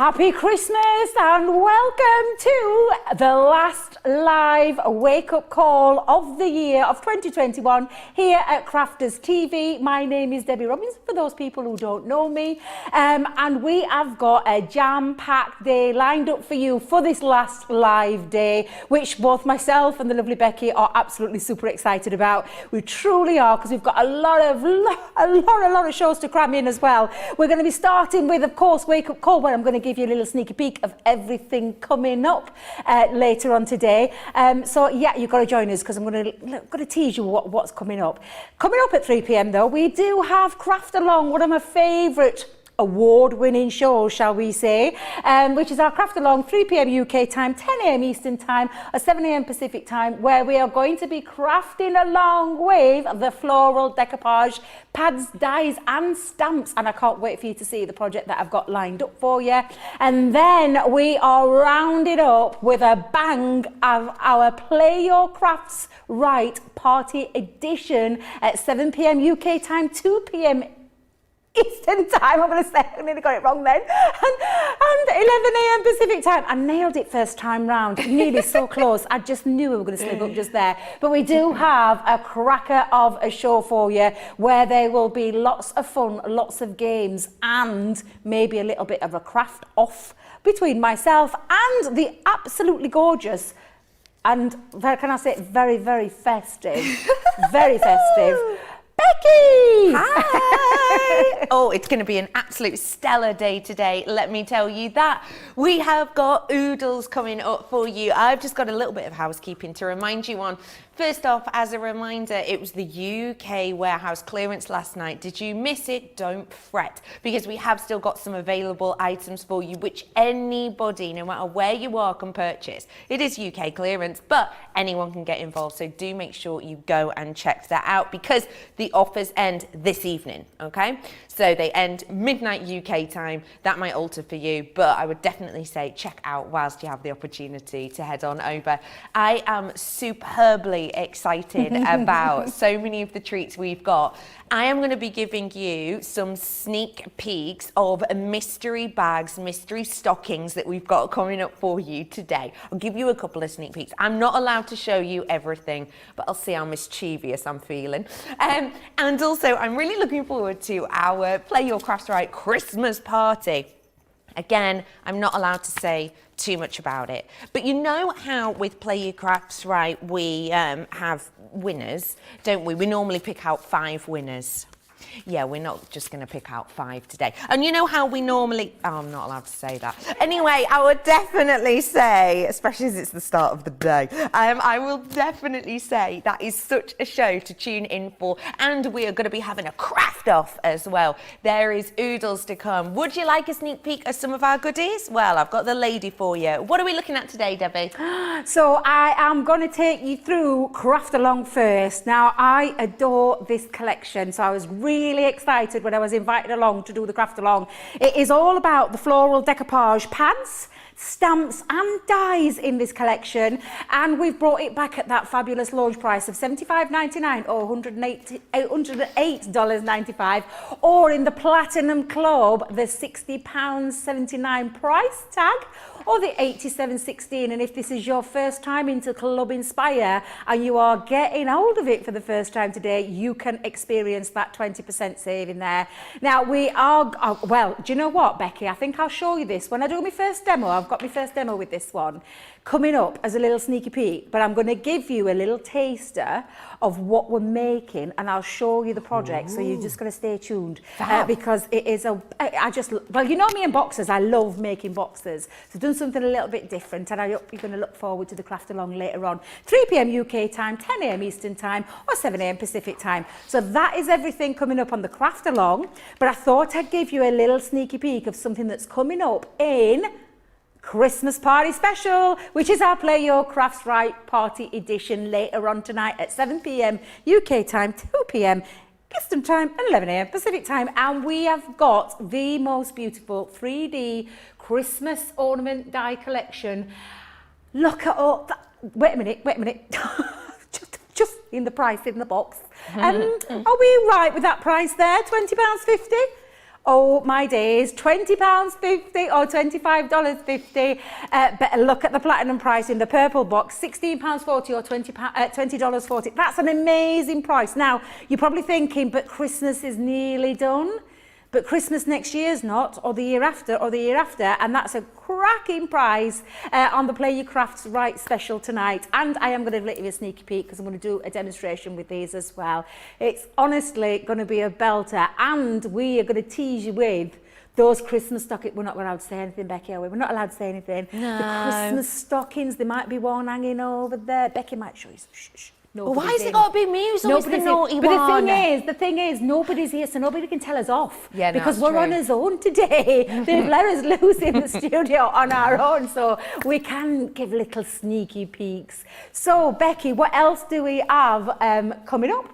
Happy Christmas and welcome to the last live wake-up call of the year of 2021 here at Crafters TV. My name is Debby Robinson, for those people who don't know me, and we have got a jam-packed day lined up for you for this last live day, which both myself and the lovely Becky are absolutely super excited about. We truly are, because we've got a lot of shows to cram in as well. We're going to be starting with, of course, Wake Up Call, where I'm going to give you a little sneaky peek of everything coming up later on today. So yeah, you've got to join us, because I'm going to tease you what's coming up. Coming up at 3 p.m. though, we do have Craft Along, one of my favourite award-winning shows, shall we say, which is our Craft Along, 3 p.m. UK time, 10 a.m. Eastern time, or 7 a.m. Pacific time, where we are going to be crafting along with the floral decoupage, pads, dies and stamps, and I can't wait for you to see the project that I've got lined up for you. And then we are rounded up with a bang of our Play Your Crafts Right Party Edition at 7 p.m. UK time, 2 p.m. Eastern time, I'm going to say, I nearly got it wrong then, and 11 a.m. Pacific time. I nailed it first time round, nearly so close. I just knew we were going to slip up just there. But we do have a cracker of a show for you, where there will be lots of fun, lots of games, and maybe a little bit of a craft off between myself and the absolutely gorgeous and, can I say, very, very festive, very festive Becky! Hi! Oh, it's going to be an absolute stellar day today, let me tell you that. We have got oodles coming up for you. I've just got a little bit of housekeeping to remind you on. First off, as a reminder, it was the UK warehouse clearance last night. Did you miss it? Don't fret, because we have still got some available items for you, which anybody, no matter where you are, can purchase. It is UK clearance, but anyone can get involved, so do make sure you go and check that out, because the offers end this evening, okay? So they end midnight UK time. That might alter for you, but I would definitely say check out whilst you have the opportunity to head on over. I am superbly excited about so many of the treats we've got. I am going to be giving you some sneak peeks of mystery bags, mystery stockings that we've got coming up for you today. I'll give you a couple of sneak peeks. I'm not allowed to show you everything, but I'll see how mischievous I'm feeling. And also, I'm really looking forward to our Play Your Crafts Right Christmas party. Again, I'm not allowed to say too much about it. But you know how with Play Your Crafts Right, we have winners, don't we? We normally pick out 5 winners. Yeah, we're not just going to pick out 5 today. And you know how we normally... Oh, I'm not allowed to say that. Anyway, I would definitely say, especially as it's the start of the day, I will definitely say that is such a show to tune in for. And we are going to be having a craft off as well. There is oodles to come. Would you like a sneak peek of some of our goodies? Well, I've got the lady for you. What are we looking at today, Debbie? So I am going to take you through Craft Along first. Now, I adore this collection, so I was really excited when I was invited along to do the Craft Along. It is all about the floral decoupage pads, stamps and dies in this collection, and we've brought it back at that fabulous launch price of $75.99 or $108.95, or in the Platinum Club the £60.79 price tag, or the $87.16. And if this is your first time into Club Inspire and you are getting hold of it for the first time today, you can experience that 20% saving there. Now we are, well, do you know what, Becky? I think I'll show you this when I do my first demo. I've got my first demo with this one coming up as a little sneaky peek, but I'm going to give you a little taster of what we're making, and I'll show you the project. Ooh. So you're just going to stay tuned because it is well, you know me in boxes, I love making boxes, so I've done something a little bit different, and I hope you're going to look forward to the Craft Along later on. 3 p.m. UK time, 10 a.m. Eastern time, or 7 a.m. Pacific time. So that is everything coming up on the Craft Along, but I thought I'd give you a little sneaky peek of something that's coming up in Christmas Party Special, which is our Play Your Crafts Right Party Edition later on tonight at 7 p.m. UK time, 2 p.m. Eastern time, and 11 a.m. Pacific time. And we have got the most beautiful 3D Christmas ornament die collection. Look at all that. Wait a minute. just in the price in the box. Are we right with that price there? £20.50? Oh my days, £20.50 or $25.50. Better look at the platinum price in the purple box, £16.40 or $20.40. That's an amazing price. Now, you're probably thinking, but Christmas is nearly done. But Christmas next year's not, or the year after, and that's a cracking prize on the Play Your Crafts Right special tonight. And I am going to let you a sneaky peek because I'm going to do a demonstration with these as well. It's honestly going to be a belter, and we are going to tease you with those Christmas stockings. We're not allowed to say anything, Becky, are we? We're not allowed to say anything. No. The Christmas stockings, there might be one hanging over there. Becky might show you. Shh, shh. Well, why has it got to be me who's always the naughty one? But the thing is, nobody's here, so nobody can tell us off. Yeah, no, because that's we're on true. our own today. They've let us loose in the studio on our own, so we can give little sneaky peeks. So, Becky, what else do we have coming up?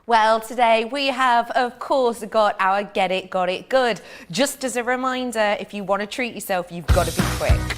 Well, today we have, of course, got our Get It, Got It Good. Just as a reminder, if you want to treat yourself, you've got to be quick.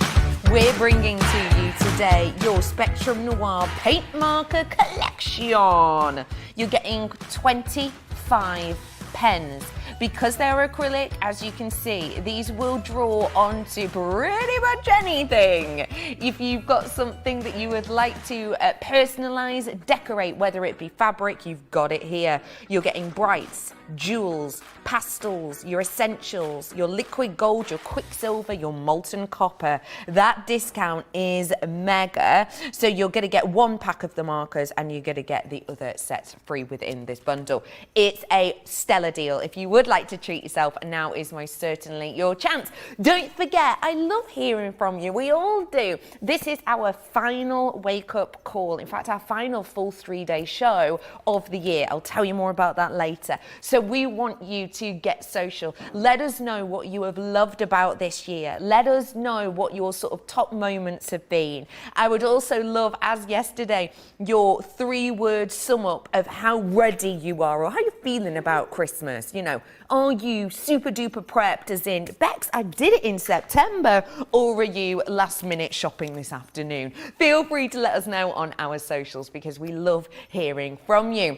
We're bringing to you today your Spectrum Noir Paint Marker Collection. You're getting 25 pens. Because they're acrylic, as you can see, these will draw onto pretty much anything. If you've got something that you would like to personalise, decorate, whether it be fabric, you've got it here. You're getting brights, jewels, pastels, your essentials, your liquid gold, your quicksilver, your molten copper. That discount is mega. So you're going to get one pack of the markers and you're going to get the other sets free within this bundle. It's a stellar deal. If you would like to treat yourself, now is most certainly your chance. Don't forget, I love hearing from you. We all do. This is our final wake-up call. In fact, our final full 3-day show of the year. I'll tell you more about that later. So we want you to get social. Let us know what you have loved about this year. Let us know what your sort of top moments have been. I would also love, as yesterday, your 3-word sum up of how ready you are or how you're feeling about Christmas. You know, are you super duper prepped, as in, Bex, I did it in September, or are you last minute shopping this afternoon? Feel free to let us know on our socials because we love hearing from you.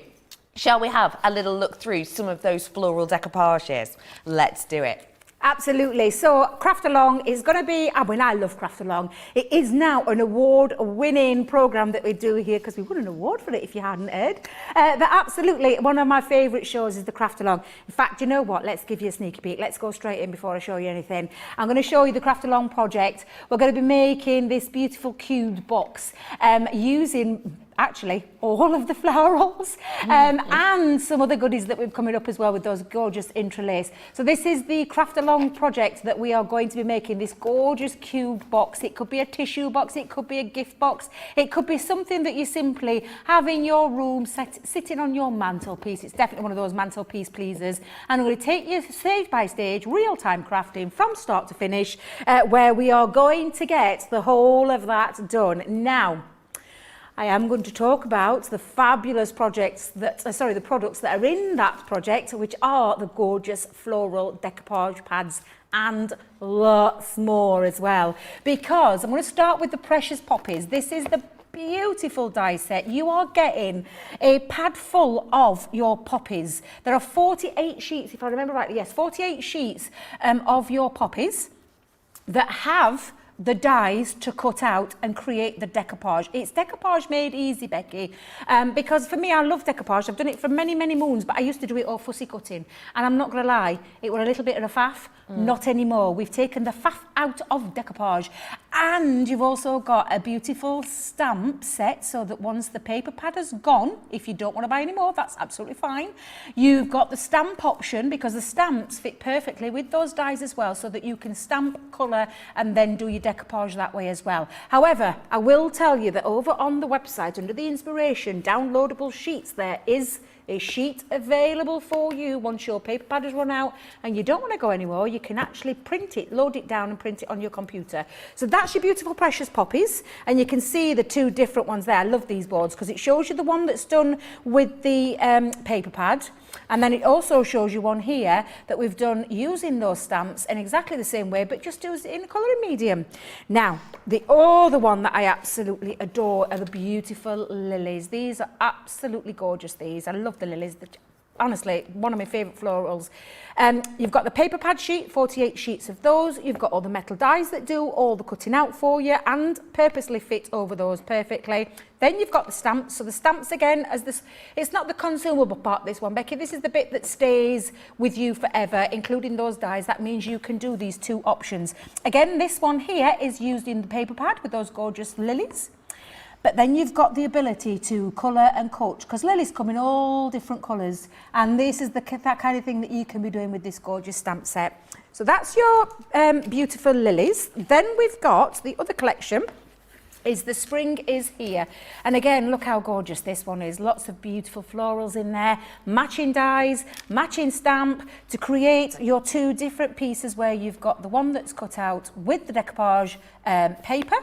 Shall we have a little look through some of those floral decoupages? Let's do it. Absolutely. So Craft Along is going to be, I mean, I love Craft Along. It is now an award-winning programme that we do here because we won an award for it if you hadn't heard. But absolutely, one of my favourite shows is the Craft Along. In fact, you know what? Let's give you a sneaky peek. Let's go straight in before I show you anything. I'm going to show you the Craft Along project. We're going to be making this beautiful cubed box using actually all of the florals and some other goodies that we've coming up as well with those gorgeous interlace. So this is the Craft Along project that we are going to be making, this gorgeous cube box. It could be a tissue box, it could be a gift box, it could be something that you simply have in your room sitting on your mantelpiece. It's definitely one of those mantelpiece pleasers, and I'm going to take you stage by stage, real-time crafting from start to finish, where we are going to get the whole of that done. Now, I am going to talk about the fabulous projects that, the products that are in that project, which are the gorgeous floral decoupage pads and lots more as well. Because I'm going to start with the Precious Poppies. This is the beautiful die set. You are getting a pad full of your poppies. There are 48 sheets, if I remember rightly, yes, 48 sheets of your poppies that have the dies to cut out and create the decoupage. It's decoupage made easy, Becky, because for me, I love decoupage. I've done it for many, many moons, but I used to do it all fussy cutting. And I'm not going to lie, it was a little bit of a faff. Not anymore. We've taken the faff out of decoupage. And you've also got a beautiful stamp set so that once the paper pad has gone, if you don't want to buy any more, that's absolutely fine. You've got the stamp option because the stamps fit perfectly with those dies as well, so that you can stamp, colour, and then do your decoupage that way as well. However, I will tell you that over on the website, under the inspiration downloadable sheets, there is a sheet available for you once your paper pad has run out and you don't want to go anywhere. You can actually print it, load it down and print it on your computer. So that's your beautiful Precious Poppies, and you can see the two different ones there. I love these boards because it shows you the one that's done with the paper pad, and then it also shows you one here that we've done using those stamps in exactly the same way, but just used it in a colouring medium. Now, the other one that I absolutely adore are the beautiful lilies. These are absolutely gorgeous, these. I love the lilies. honestly, one of my favourite florals. You've got the paper pad sheet, 48 sheets of those. You've got all the metal dies that do all the cutting out for you and purposely fit over those perfectly. Then you've got the stamps. So the stamps again, it's not the consumable part, this one, Becky. This is the bit that stays with you forever, including those dies. That means you can do these two options. Again, this one here is used in the paper pad with those gorgeous lilies. But then you've got the ability to colour and coach, because lilies come in all different colours, and this is that kind of thing that you can be doing with this gorgeous stamp set. So that's your beautiful lilies. Then we've got the other collection, is the spring is here. And again, look how gorgeous this one is. Lots of beautiful florals in there, matching dies, matching stamp to create your two different pieces where you've got the one that's cut out with the decoupage paper,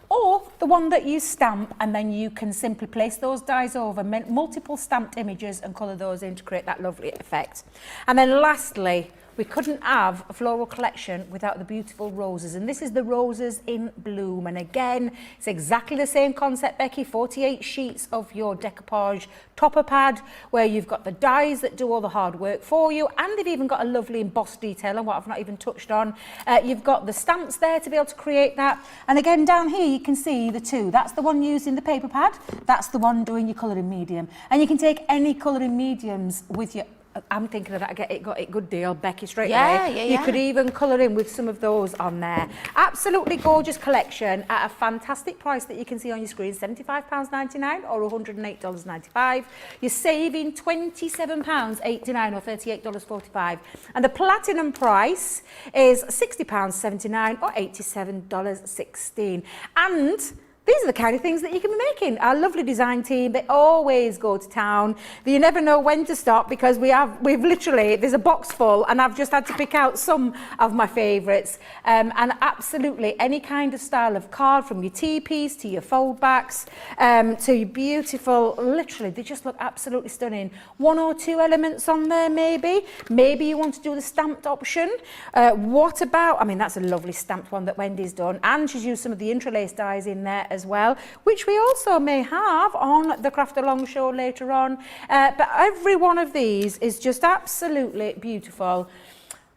or the one that you stamp, and then you can simply place those dies over multiple stamped images and colour those in to create that lovely effect. And then lastly, we couldn't have a floral collection without the beautiful roses, and this is the roses in bloom. And again, it's exactly the same concept, Becky. 48 sheets of your decoupage topper pad where you've got the dies that do all the hard work for you, and they've even got a lovely embossed detail and what I've not even touched on. You've got the stamps there to be able to create that. And again, down here you can see the two. That's the one using the paper pad, that's the one doing your colouring medium, and you can take any colouring mediums with you. I'm thinking of that, got it good deal, Becky, straight away. You could even colour in with some of those on there. Absolutely gorgeous collection at a fantastic price that you can see on your screen, £75.99 or $108.95. You're saving £27.89 or $38.45. And the platinum price is £60.79 or $87.16. And these are the kind of things that you can be making. Our lovely design team, they always go to town. You never know when to stop, because we've literally, there's a box full, and I've just had to pick out some of my favourites. And absolutely any kind of style of card, from your tea piece to your fold backs, to your beautiful, literally, they just look absolutely stunning. One or two elements on there maybe. Maybe you want to do the stamped option. What about, I mean, that's a lovely stamped one that Wendy's done, and she's used some of the interlace dies in there as well, which we also may have on the Craft Along show later on. But every one of these is just absolutely beautiful.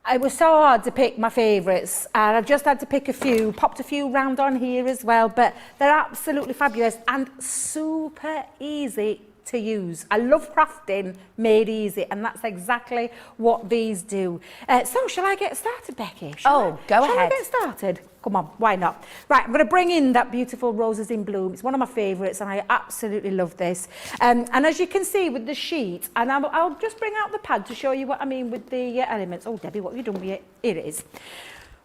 It was so hard to pick my favourites, and I've just had to pick a few, popped a few round on here as well, but they're absolutely fabulous and super easy to use. I love crafting made easy, and that's exactly what these do. So shall I get started, Becky? Go ahead. Shall I get started? Come on, why not? Right, I'm going to bring in that beautiful Roses in Bloom. It's one of my favourites, and I absolutely love this. And as you can see with the sheet, and I'll just bring out the pad to show you what I mean with the elements. Oh, Debbie, what have you done with it? Here it is.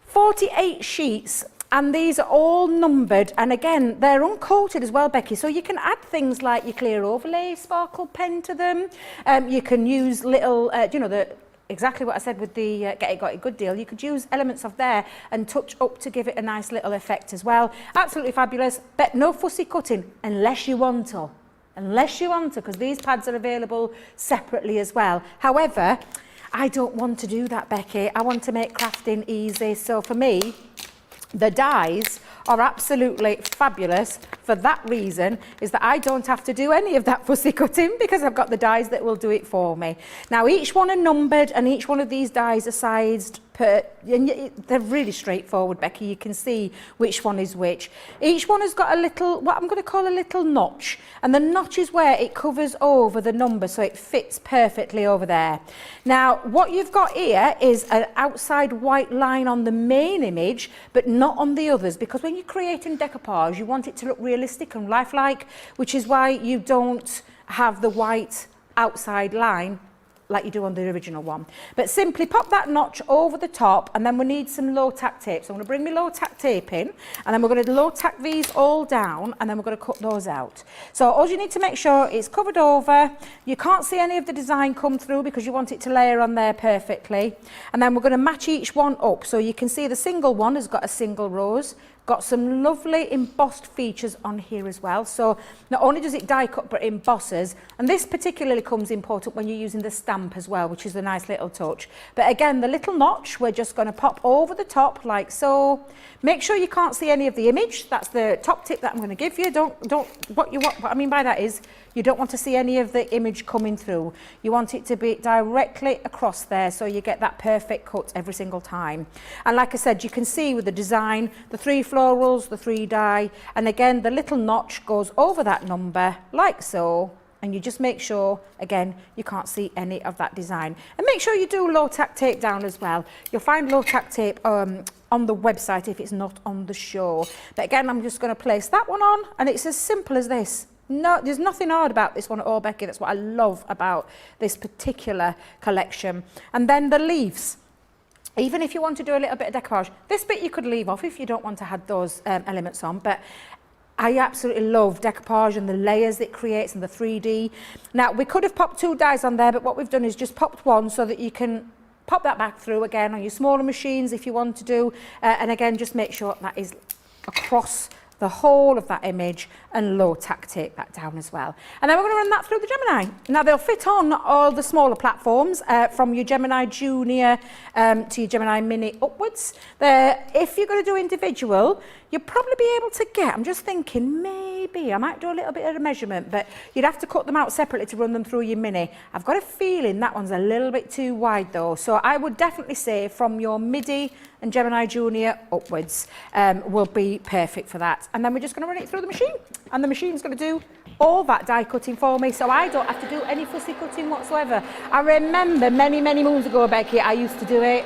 48 sheets. And these are all numbered, and again, they're uncoated as well, Becky, so you can add things like your clear overlay sparkle pen to them. You can use little, you know, exactly what I said with the Get It Got It Good deal. You could use elements of there and touch up to give it a nice little effect as well. Absolutely fabulous, but no fussy cutting unless you want to. Unless you want to, because these pads are available separately as well. However, I don't want to do that, Becky. I want to make crafting easy, so for me, the dies are absolutely fabulous for that reason, is that I don't have to do any of that fussy cutting because I've got the dies that will do it for me. Now each one are numbered, and each one of these dies are sized per, and they're really straightforward, Becky. You can see which one is which. Each one has got a little, what I'm going to call a little notch, and the notch is where it covers over the number so it fits perfectly over there. Now what you've got here is an outside white line on the main image, but not on the others, because when you're creating decoupage you want it to look realistic and lifelike, which is why you don't have the white outside line like you do on the original one. But simply pop that notch over the top, and then we need some low tack tape. So I'm going to bring my low tack tape in, and then we're going to low tack these all down, and then we're going to cut those out. So all you need to make sure it's covered over. You can't see any of the design come through because you want it to layer on there perfectly. And then we're going to match each one up. So you can see the single one has got a single rose, Got some lovely embossed features on here as well. So not only does it die cut, but it embosses. And this particularly comes important when you're using the stamp as well, which is a nice little touch. But again, the little notch, we're just going to pop over the top like so. Make sure you can't see any of the image. That's the top tip that I'm going to give you. What I mean by that is you don't want to see any of the image coming through. You want it to be directly across there so you get that perfect cut every single time. And like I said, you can see with the design, the 3 florals, the 3 die, and again, the little notch goes over that number like so. And you just make sure, again, you can't see any of that design. And make sure you do low tack tape down as well. You'll find low tack tape on the website if it's not on the show. But again, I'm just going to place that one on, and it's as simple as this. No, there's nothing hard about this one at all, Becky. That's what I love about this particular collection. And then the leaves. Even if you want to do a little bit of decoupage, this bit you could leave off if you don't want to have those elements on. But I absolutely love decoupage and the layers it creates and the 3D. Now, we could have popped 2 dies on there, but what we've done is just popped one so that you can pop that back through again on your smaller machines if you want to do. And again, just make sure that is across the whole of that image and low tack tape that down as well. And then we're going to run that through the Gemini. Now they'll fit on all the smaller platforms from your Gemini Junior to your Gemini Mini upwards. If you're going to do individual, you'll probably be able to get, I'm just thinking maybe, I might do a little bit of a measurement, but you'd have to cut them out separately to run them through your Mini. I've got a feeling that one's a little bit too wide though. So I would definitely say from your Midi and Gemini Junior upwards will be perfect for that. And then we're just going to run it through the machine. And the machine's going to do all that die cutting for me, so I don't have to do any fussy cutting whatsoever. I remember many, many moons ago, Becky, I used to do it.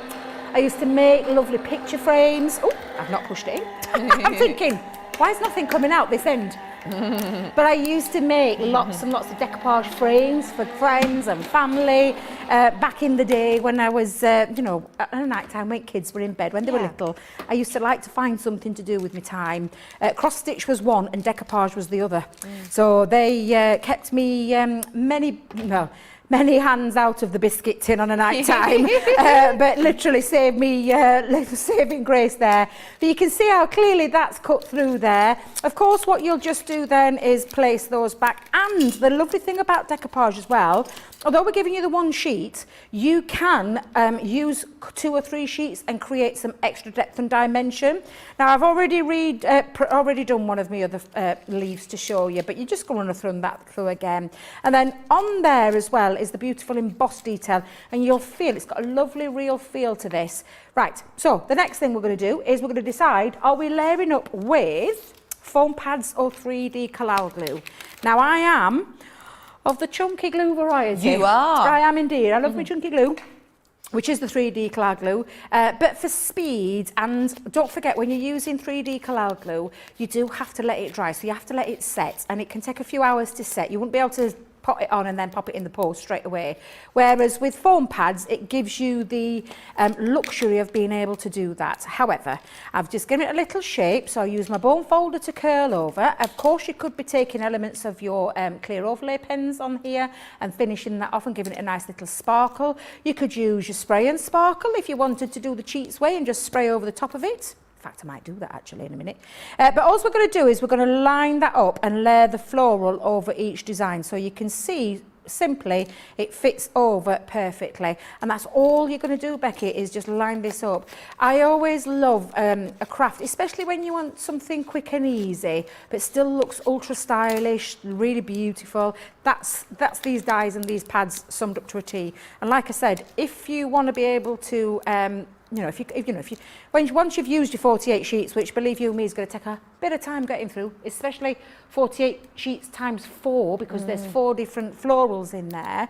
I used to make lovely picture frames. Oh, I've not pushed it in. I'm thinking, why is nothing coming out this end? But I used to make lots and lots of decoupage frames for friends and family back in the day when I was, at night time when kids were in bed, when they were little. I used to like to find something to do with my time. Cross stitch was one and decoupage was the other. So they kept me many hands out of the biscuit tin on a night time, but literally saved me saving grace there. But you can see how clearly that's cut through there. Of course, what you'll just do then is place those back. And the lovely thing about decoupage as well, although we're giving you the one sheet, you can use 2 or 3 sheets and create some extra depth and dimension. Now, I've already done one of my other leaves to show you, but you're just going to run that through again. And then on there as well is the beautiful embossed detail, and you'll feel it's got a lovely real feel to this. Right, so the next thing we're going to do is we're going to decide, are we layering up with foam pads or 3D collal glue? Now, I am of the chunky glue variety. You are. I am indeed. I love my chunky glue, which is the 3D collal glue. But for speed, and don't forget, when you're using 3D collal glue, you do have to let it dry. So you have to let it set, and it can take a few hours to set. You wouldn't be able to pop it on and then pop it in the post straight away. Whereas with foam pads, it gives you the luxury of being able to do that. However, I've just given it a little shape, so I use my bone folder to curl over. Of course, you could be taking elements of your clear overlay pens on here and finishing that off and giving it a nice little sparkle. You could use your spray and sparkle if you wanted to do the cheats way and just spray over the top of it. In fact, I might do that actually in a minute. But all we're going to do is we're going to line that up and layer the floral over each design, so you can see simply it fits over perfectly. And that's all you're going to do, Becky, is just line this up. I always love a craft, especially when you want something quick and easy but still looks ultra stylish, really beautiful. That's these dies and these pads summed up to a T. And like I said, if you want to be able to once you've used your 48 sheets, which believe you me is going to take a bit of time getting through, especially 48 sheets times 4, because there's 4 different florals in there.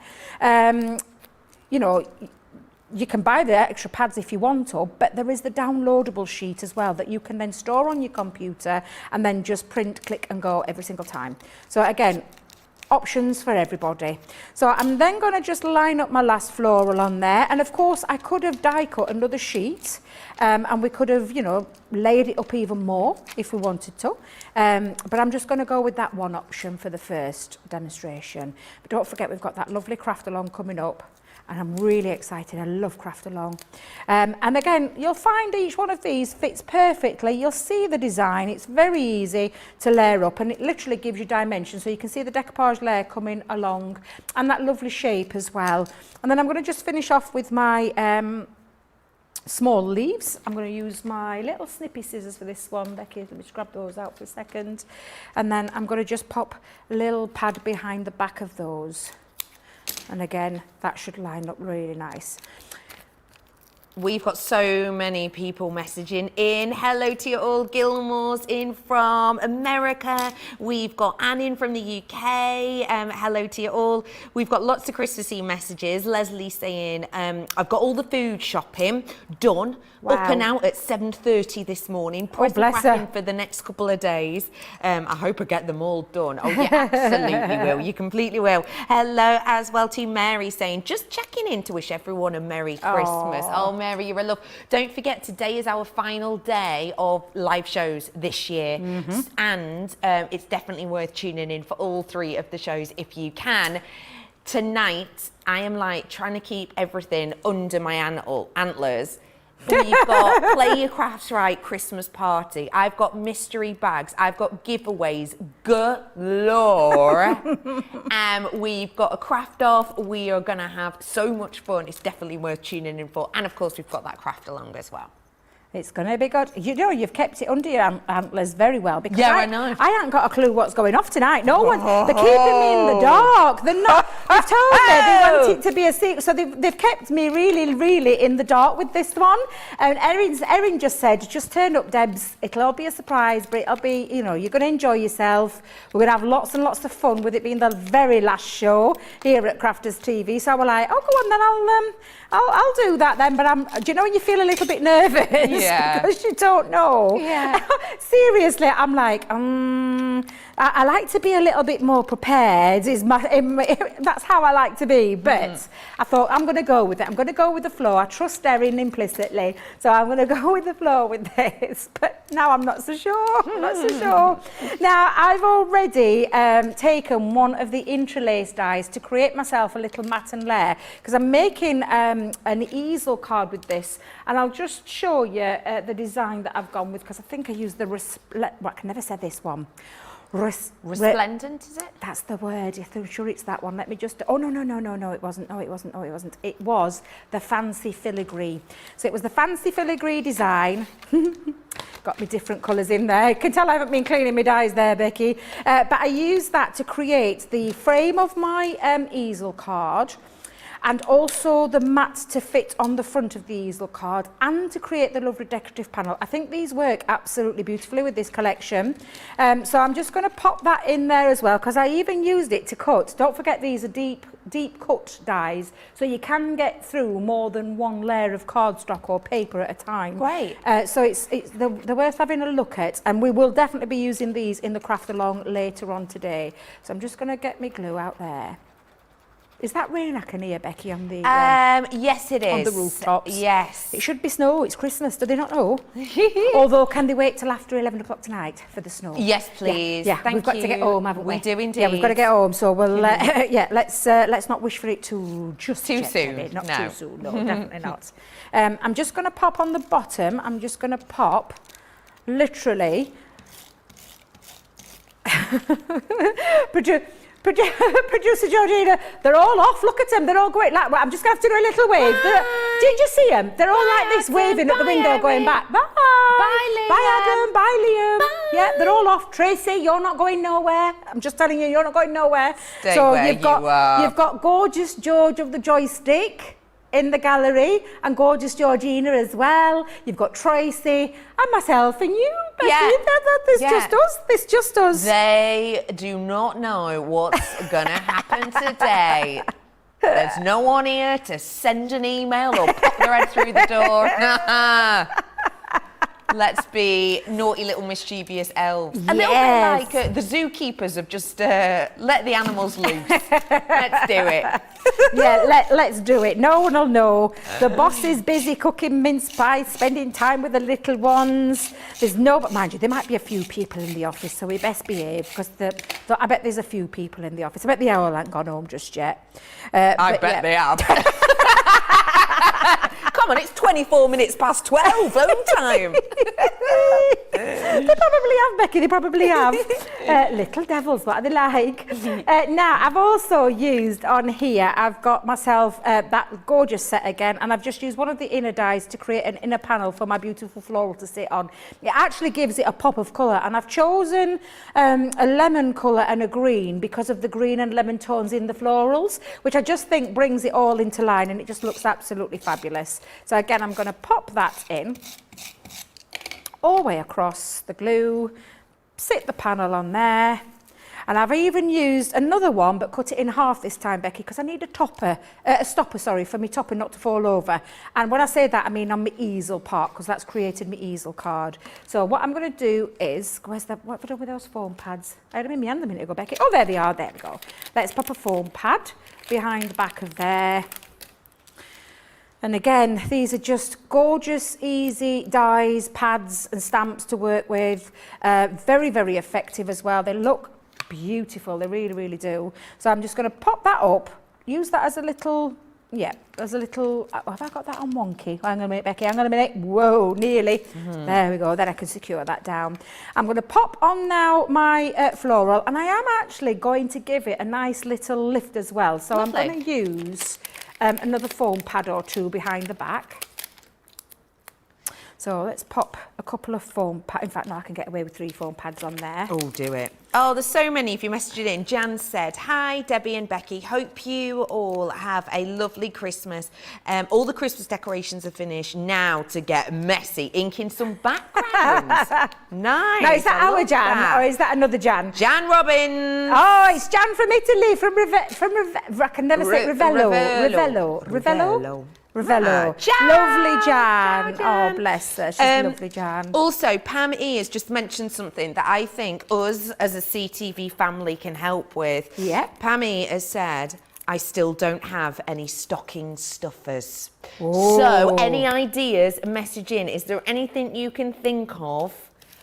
You can buy the extra pads if you want to, but there is the downloadable sheet as well that you can then store on your computer and then just print, click and go every single time. So again, options for everybody. So I'm then going to just line up my last floral on there, and of course I could have die cut another sheet and we could have layered it up even more if we wanted to, but I'm just going to go with that one option for the first demonstration. But don't forget, we've got that lovely craft along coming up. and I'm really excited. I love craft along. And again, you'll find each one of these fits perfectly. You'll see the design. It's very easy to layer up, and it literally gives you dimension. So you can see the decoupage layer coming along and that lovely shape as well. And then I'm going to just finish off with my small leaves. I'm going to use my little snippy scissors for this one, Becky. Let me just grab those out for a second. And then I'm going to just pop a little pad behind the back of those. And again, that should line up really nice. We've got so many people messaging in. Hello to you all. Gilmore's in from America. We've got Anne in from the UK. Hello to you all. We've got lots of Christmassy messages. Leslie saying, I've got all the food shopping done. Wow. Up and out at 7:30 this morning. Bless Prepping her. for the next couple of days. I hope I get them all done. Oh, you absolutely will. You completely will. Hello as well to Mary saying, just checking in to wish everyone a Merry Christmas. Oh, Mary, you're a love. Don't forget, today is our final day of live shows this year. And it's definitely worth tuning in for all 3 of the shows if you can. Tonight, I am like trying to keep everything under my antlers. We've got Play Your Crafts Right Christmas party. I've got mystery bags. I've got giveaways galore. We've got a craft off. We are going to have so much fun. It's definitely worth tuning in for. And of course, we've got that craft along as well. It's going to be good. You know, you've kept it under your antlers very well, because I know. I haven't got a clue what's going off tonight. No one. They're keeping me in the dark. They're not. They've told me they want it to be a secret, so they've kept me really, really in the dark with this one. And Erin just said, just turn up, Debs. It'll all be a surprise, but it'll be, you know, you're going to enjoy yourself. We're going to have lots and lots of fun with it being the very last show here at Crafters TV. So we're like, oh, go on then, I'll do that then. But do you know when you feel a little bit nervous? Yeah. Because you don't know. Yeah. Seriously, I'm like, I like to be a little bit more prepared. That's how I like to be. But I thought, I'm going to go with it. I'm going to go with the flow. I trust Erin implicitly. So I'm going to go with the flow with this. But now I'm not so sure. I'm not so sure. Now, I've already taken one of the interlace dies to create myself a little mat and layer, because I'm making an easel card with this. And I'll just show you the design that I've gone with, because I think I used the, I can never say this one. Resplendent, is it? That's the word. I'm sure it's that one. Let me just... Oh, no, it wasn't. No, it wasn't. It was the fancy filigree. So it was the fancy filigree design. Got me different colours in there. You can tell I haven't been cleaning my dyes there, Becky. But I used that to create the frame of my easel card, and also the mat to fit on the front of the easel card, and to create the lovely decorative panel. I think these work absolutely beautifully with this collection. So I'm just going to pop that in there as well, because I even used it to cut. Don't forget, these are deep cut dies, so you can get through more than one layer of cardstock or paper at a time. Great. So they're worth having a look at, and we will definitely be using these in the craft along later on today. So I'm just going to get my glue out there. Is that rain I can hear, Becky, on the yes, it is. on the rooftops? Yes. It should be snow. It's Christmas. Do they not know? Although, can they wait till after 11 o'clock tonight for the snow? Yes, please. Yeah, Thank we've got you. to get home, haven't we? We do indeed. Yeah, we've got to get home. So we'll let's not wish for it to just Too yet, soon. Debbie. Not No. too soon. No, definitely not. I'm just going to pop on the bottom. I'm just going to pop, literally. Producer Georgina, they're all off. Look at them. They're all going like. Well, I'm just going to have to do a little wave. Did you see them? They're all like this, waving at the window, going back. Bye. Bye, Liam. Bye, Adam. Bye, Liam. Bye. Yeah, they're all off. Tracy, you're not going nowhere. I'm just telling you, you're not going nowhere. Stay where you've got you are. You've got gorgeous George of the joystick in the gallery, and gorgeous Georgina as well. You've got Tracy and myself and you, Becky. Yeah. This just us. They do not know what's going to happen today. There's no one here to send an email or pop their head through the door. Let's be naughty little mischievous elves. A little bit like the zookeepers have just let the animals loose. Let's do it. Yeah, let's do it. No one will know. The boss is busy cooking mince pies, spending time with the little ones. There's no, but mind you, there might be a few people in the office, so we best behave, because I bet there's a few people in the office. I bet the owl ain't gone home just yet. I bet they have. Come on, it's 24 minutes past 12, home time. They probably have, Becky, they probably have. Little devils, what are they like? Now, I've also used on here, I've got myself that gorgeous set again, and I've just used one of the inner dies to create an inner panel for my beautiful floral to sit on. It actually gives it a pop of colour, and I've chosen a lemon colour and a green because of the green and lemon tones in the florals, which I just think brings it all into line, and it just looks absolutely fabulous. So again, I'm going to pop that in all the way across the glue, sit the panel on there, and I've even used another one but cut it in half this time, Becky, because I need a stopper, sorry, for my topper not to fall over. And when I say that, I mean on my easel part, because that's created my easel card. So what I'm going to do is, what have I done with those foam pads? I had them in my hand a minute ago, Becky. Oh, there they are, there we go. Let's pop a foam pad behind the back of there. And again, these are just gorgeous, easy dies, pads and stamps to work with. Very, very effective as well. They look beautiful, they really, really do. So I'm just going to pop that up, use that as a little, have I got that on wonky? Hang on a minute, Becky, hang on a minute. Whoa, nearly. There we go, then I can secure that down. I'm going to pop on now my floral, and I am actually going to give it a nice little lift as well. So lovely. I'm going to use another foam pad or two behind the back. So let's pop a couple of foam pads. In fact, no, I can get away with 3 foam pads on there. Oh, do it. Oh, there's so many. If you message it in, Jan said, hi, Debbie and Becky. Hope you all have a lovely Christmas. All the Christmas decorations are finished. Now to get messy, inking some backgrounds. Nice. Now, is that our Jan or is that another Jan? Jan Robbins. Oh, it's Jan from Italy, I can never say Ravello. Ravello. Jan! Lovely Jan. Jan. Oh, bless her. She's a lovely Jan. Also, Pam E has just mentioned something that I think us as a CTV family can help with. Yeah. Pam E has said, I still don't have any stocking stuffers. Oh. So, any ideas, message in. Is there anything you can think of?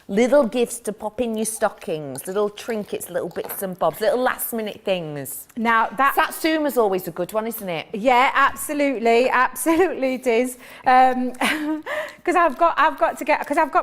Little gifts to pop in your stockings, little trinkets, little bits and bobs, little last minute things. Now that Satsuma's always a good one, isn't it? Yeah, absolutely it is. Because I've got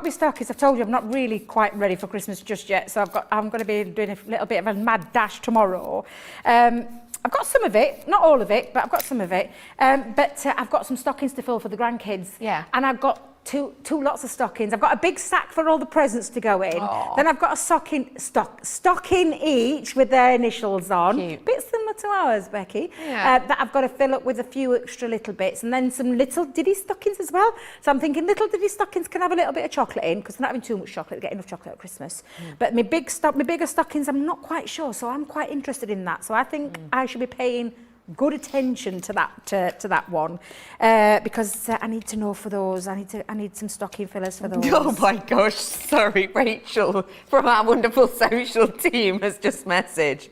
my stockings. I've told you I'm not really quite ready for Christmas just yet, so I'm going to be doing a little bit of a mad dash tomorrow. I've got some of it, not all of it, but I've got some of it. But I've got some stockings to fill for the grandkids. Yeah. And I've got two lots of stockings. I've got a big sack for all the presents to go in. Aww. Then I've got a stocking each with their initials on. Cute. Bit similar to ours, Becky. Yeah. That I've got to fill up with a few extra little bits, and then some little diddy stockings as well. So I'm thinking little diddy stockings can have a little bit of chocolate in, because we're not having too much chocolate, get enough chocolate at Christmas. But my bigger stockings, I'm not quite sure, so I'm quite interested in that. So I think I should be paying good attention to that one, because I need to know for those. I need some stocking fillers for those. Oh my gosh, sorry, Rachel from our wonderful social team has just messaged.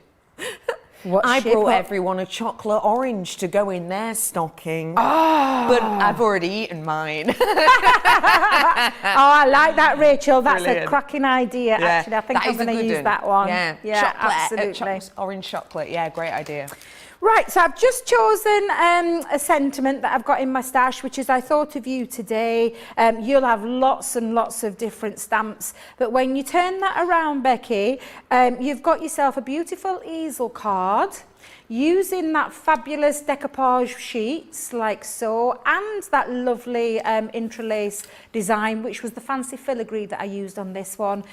I brought everyone a chocolate orange to go in their stocking. Oh. But I've already eaten mine. Oh, I like that, Rachel. That's Brilliant. A cracking idea, Yeah, actually. I think I'm going to use that one. Yeah, chocolate, absolutely. Orange chocolate, yeah, great idea. Right, so I've just chosen a sentiment that I've got in my stash, which is I thought of you today. You'll have lots and lots of different stamps, but when you turn that around, Becky, you've got yourself a beautiful easel card using that fabulous decoupage sheets like so, and that lovely interlace design, which was the fancy filigree that I used on this one,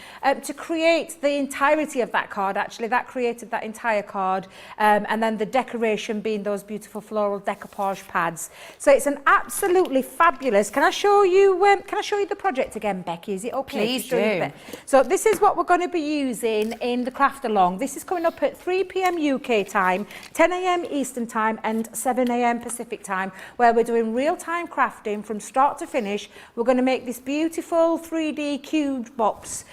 to create the entirety of that card. Actually, that created that entire card, and then the decoration being those beautiful floral decoupage pads. So it's an absolutely fabulous. Can I show you the project again, Becky? Is it okay? Please do. So this is what we're going to be using in the craft along. This is coming up at 3 p.m. UK time, 10 a.m. Eastern time and 7 a.m. Pacific time, where we're doing real-time crafting from start to finish. We're going to make this beautiful 3D cubed box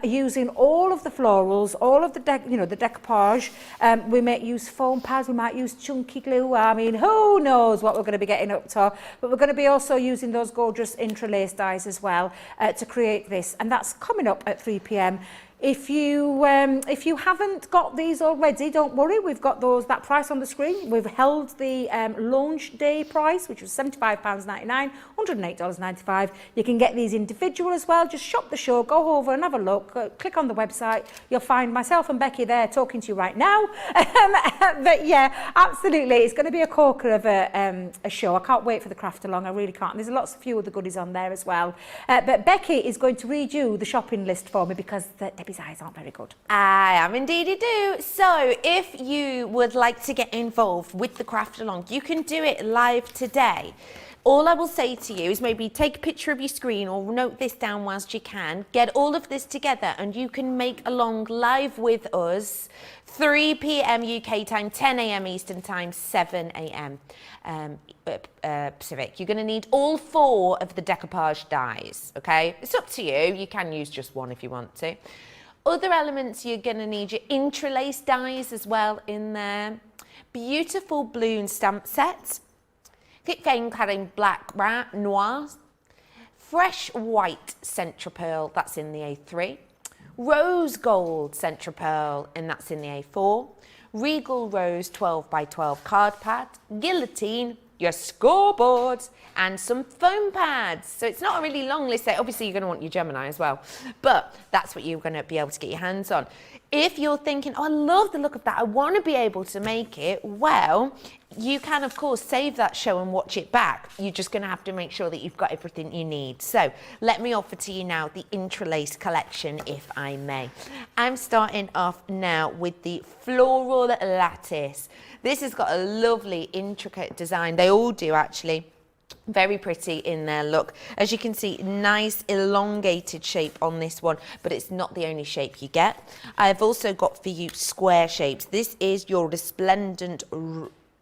using all of the florals, all of the decoupage. We might use foam pads, we might use chunky glue. I mean, who knows what we're going to be getting up to. But we're going to be also using those gorgeous interlace dies as well to create this. And that's coming up at 3 p.m. If you haven't got these already, don't worry. We've got that price on the screen. We've held the launch day price, which was £75.99, $108.95. You can get these individual as well. Just shop the show, go over and have a look. Click on the website. You'll find myself and Becky there talking to you right now. But yeah, absolutely, it's going to be a corker of a show. I can't wait for the craft along. I really can't. And there's lots of few other goodies on there as well. But Becky is going to read you the shopping list for me because Debbie's eyes aren't very good. I am indeed do. So if you would like to get involved with the craft along, you can do it live today. All I will say to you is maybe take a picture of your screen or note this down whilst you can. Get all of this together and you can make along live with us 3 p.m. UK time, 10 a.m. Eastern time, 7 a.m. Pacific. You're going to need all 4 of the decoupage dies, okay? It's up to you. You can use just one if you want to. Other elements, you're going to need your interlace dies as well in there. Beautiful balloon stamp sets. Again, carrying black noir. Fresh white centre pearl, that's in the A3. Rose gold centre pearl, and that's in the A4. Regal rose 12 by 12 card pad. Guillotine, your scoreboards, and some foam pads. So it's not a really long list there. Obviously, you're going to want your Gemini as well, but that's what you're going to be able to get your hands on. If you're thinking, oh, I love the look of that, I want to be able to make it, well, you can, of course, save that show and watch it back. You're just going to have to make sure that you've got everything you need. So let me offer to you now the interlace collection, if I may. I'm starting off now with the floral lattice. This has got a lovely, intricate design. They all do, actually. Very pretty in their look. As you can see, nice elongated shape on this one, but it's not the only shape you get. I've also got for you square shapes. This is your resplendent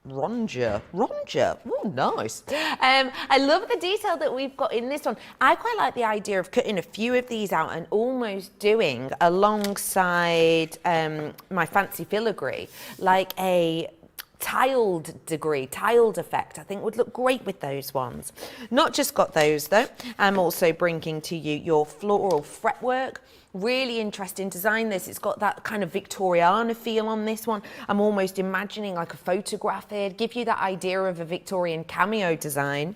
Ronger. Oh, nice. I love the detail that we've got in this one. I quite like the idea of cutting a few of these out and almost doing alongside my fancy filigree, like a tiled effect. I think would look great with those ones. Not just got those though, I'm also bringing to you your floral fretwork. Really interesting design this. It's got that kind of Victoriana feel on this one. I'm almost imagining like a photograph here. Give you that idea of a Victorian cameo design.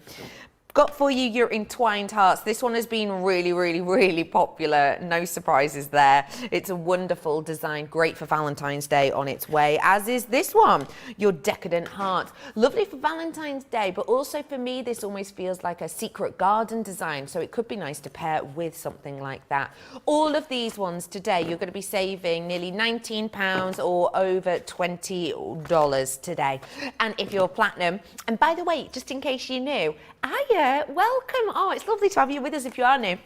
Got for you your entwined hearts. This one has been really, really, really popular. No surprises there. It's a wonderful design, great for Valentine's Day on its way, as is this one, your decadent heart. Lovely for Valentine's Day, but also for me, this almost feels like a secret garden design, so it could be nice to pair with something like that. All of these ones today, you're going to be saving nearly £19 or over $20 today. And if you're platinum, and by the way, just in case you knew, welcome. Oh, it's lovely to have you with us if you are new.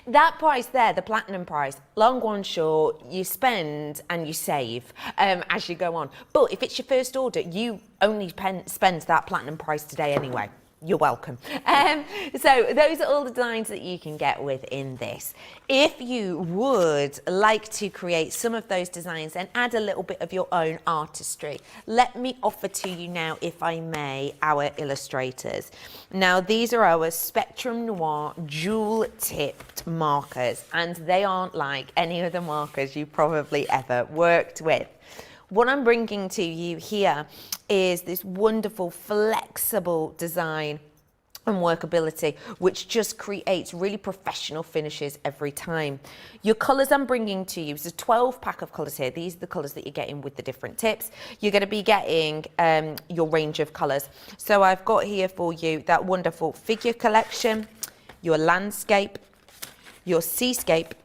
That price there, the platinum price, long one short, you spend and you save as you go on. But if it's your first order, you only spend that platinum price today anyway. You're welcome. So those are all the designs that you can get within this. If you would like to create some of those designs and add a little bit of your own artistry, let me offer to you now, if I may, our illustrators. Now, these are our Spectrum Noir jewel-tipped markers, and they aren't like any of the markers you probably ever worked with. What I'm bringing to you here is this wonderful flexible design and workability, which just creates really professional finishes every time. Your colours I'm bringing to you is a 12 pack of colours here. These are the colours that you're getting with the different tips. You're going to be getting your range of colours. So I've got here for you that wonderful figure collection, your landscape, your seascape,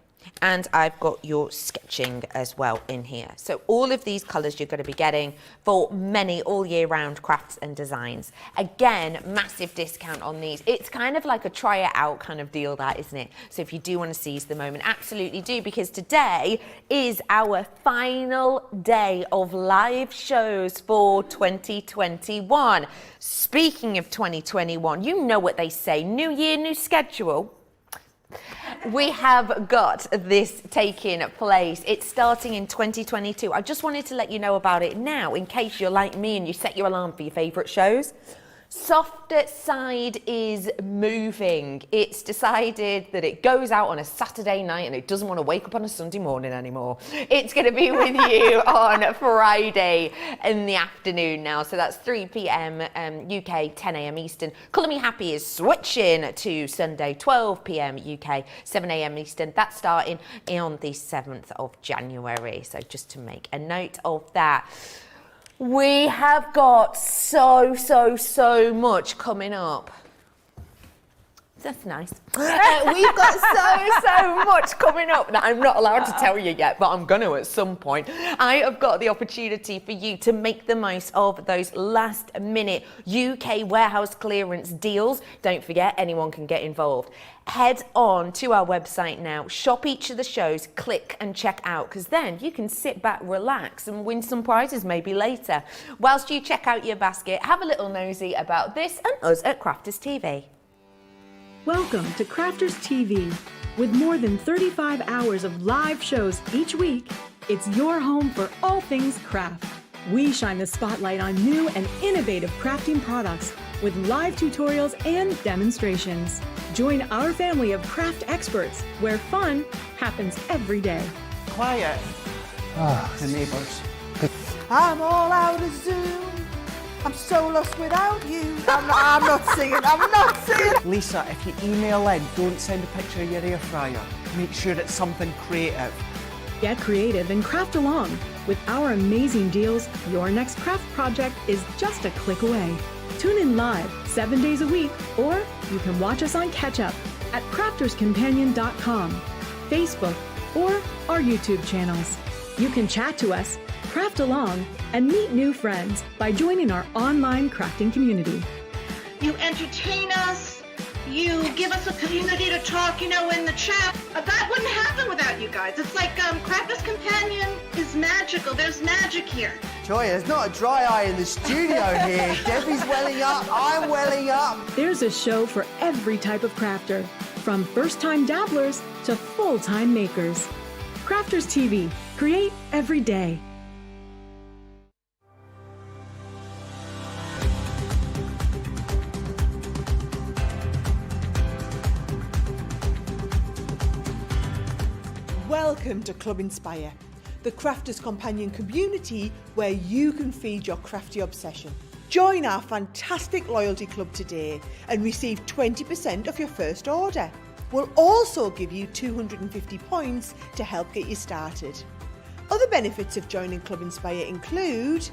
and I've got your sketching as well in here. So all of these colours you're going to be getting for many all year round crafts and designs. Again, massive discount on these. It's kind of like a try it out kind of deal, that, isn't it? So if you do want to seize the moment, absolutely do, because today is our final day of live shows for 2021. Speaking of 2021, you know what they say, new year, new schedule. We have got this taking place. It's starting in 2022. I just wanted to let you know about it now in case you're like me and you set your alarm for your favourite shows. Softer side is moving. It's decided that it goes out on a Saturday night and it doesn't want to wake up on a Sunday morning anymore. It's going to be with you on Friday in the afternoon now. So that's 3 p.m. UK, 10 a.m. Eastern. Colour Me Happy is switching to Sunday, 12 p.m. UK, 7 a.m. Eastern. That's starting on the 7th of January. So just to make a note of that. We have got so much coming up. That's nice. We've got so much coming up that I'm not allowed to tell you yet, but I'm going to at some point. I have got the opportunity for you to make the most of those last minute UK warehouse clearance deals. Don't forget, anyone can get involved. Head on to our website now, shop each of the shows, click and check out, because then you can sit back, relax and win some prizes maybe later. Whilst you check out your basket, have a little nosy about this and us at Crafters TV. Welcome to Crafters TV. With more than 35 hours of live shows each week, it's your home for all things craft. We shine the spotlight on new and innovative crafting products with live tutorials and demonstrations. Join our family of craft experts where fun happens every day. Quiet. The neighbours. I'm all out of Zoom. I'm so lost without you. I'm not singing. Lisa, if you email in, don't send a picture of your air fryer. Make sure it's something creative. Get creative and craft along. With our amazing deals, your next craft project is just a click away. Tune in live 7 days a week, or you can watch us on Catch Up at crafterscompanion.com, Facebook, or our YouTube channels. You can chat to us, craft along, and meet new friends by joining our online crafting community. You entertain us, you give us a community to talk, in the chat. That wouldn't happen without you guys. It's like Crafters Companion is magical. There's magic here. Joy, there's not a dry eye in the studio here. Debbie's welling up, I'm welling up. There's a show for every type of crafter, from first-time dabblers to full-time makers. Crafters TV. Create every day. Welcome to Club Inspire, the Crafters Companion community where you can feed your crafty obsession. Join our fantastic loyalty club today and receive 20% of your first order. We'll also give you 250 points to help get you started. Other benefits of joining Club Inspire include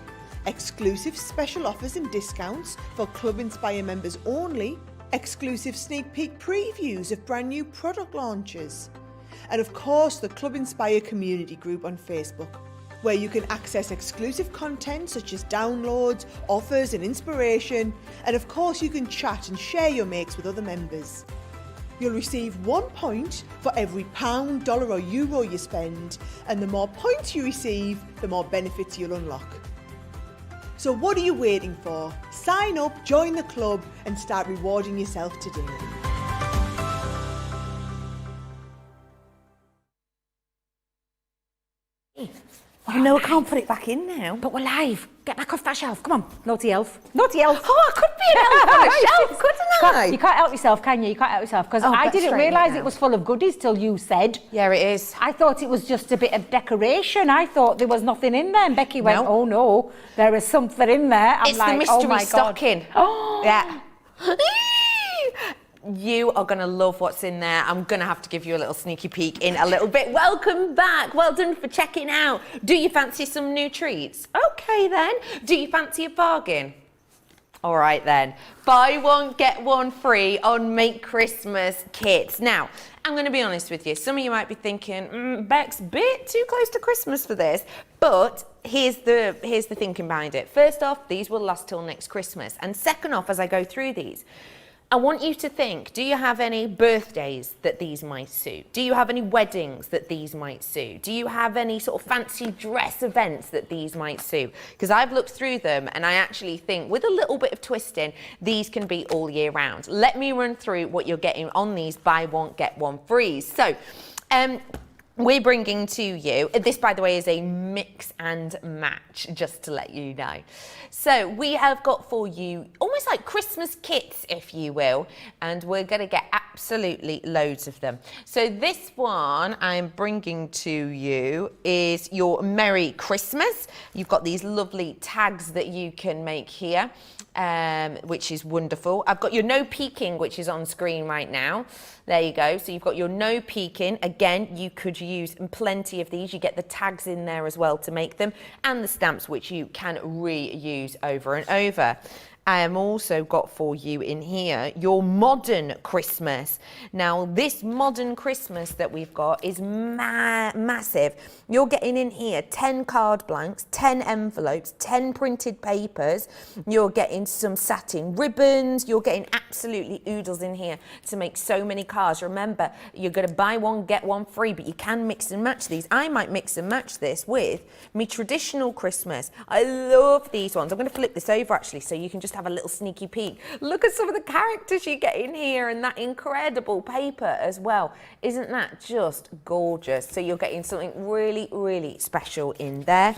exclusive special offers and discounts for Club Inspire members only, exclusive sneak peek previews of brand new product launches, and of course the Club Inspire community group on Facebook, where you can access exclusive content such as downloads, offers and inspiration, and of course you can chat and share your makes with other members. You'll receive 1 point for every pound, dollar or euro you spend, and the more points you receive, the more benefits you'll unlock. So what are you waiting for? Sign up, join the club and start rewarding yourself today. Oh no, I can't put it back in now. But we're live. Get back off that shelf. Come on. Naughty elf. Naughty elf. Oh, I could be an elf on a shelf, couldn't I? You can't help yourself, can you? You can't help yourself. Because I that's didn't straight realise now. it was full of goodies till you said. Yeah, it is. I thought it was just a bit of decoration. I thought there was nothing in there. And Becky went, No. oh no, there is something in there. I'm It's like, the mystery oh my God. stocking. Oh. Yeah. You are going to love what's in there. I'm going to have to give you a little sneaky peek in a little bit. Welcome back. Well done for checking out. Do you fancy some new treats? Okay then. Do you fancy a bargain? All right then. Buy one, get one free on Make Christmas kits. Now, I'm going to be honest with you. Some of you might be thinking, Beck's a bit too close to Christmas for this. But here's the thinking behind it. First off, these will last till next Christmas. And second off, as I go through these, I want you to think, do you have any birthdays that these might suit? Do you have any weddings that these might suit? Do you have any sort of fancy dress events that these might suit? Because I've looked through them and I actually think with a little bit of twisting, these can be all year round. Let me run through what you're getting on these buy one, get one free. So, we're bringing to you, this by the way is a mix and match, just to let you know. So we have got for you almost like Christmas kits, if you will, and we're going to get absolutely loads of them. So this one I'm bringing to you is your Merry Christmas. You've got these lovely tags that you can make here, which is wonderful. I've got your no peeking, which is on screen right now. There you go. So you've got your no peeking. Again, you could use plenty of these. You get the tags in there as well to make them, and the stamps, which you can reuse over and over. I am also got for you in here your modern Christmas. Now this modern Christmas that we've got is massive. You're getting in here 10 card blanks, 10 envelopes, 10 printed papers. You're getting some satin ribbons. You're getting absolutely oodles in here to make so many cards. Remember, you're going to buy one, get one free, but you can mix and match these. I might mix and match this with me traditional Christmas. I love these ones. I'm going to flip this over actually so you can just have a little sneaky peek. Look at some of the characters you get in here and that incredible paper as well. Isn't that just gorgeous? So you're getting something really, really special in there.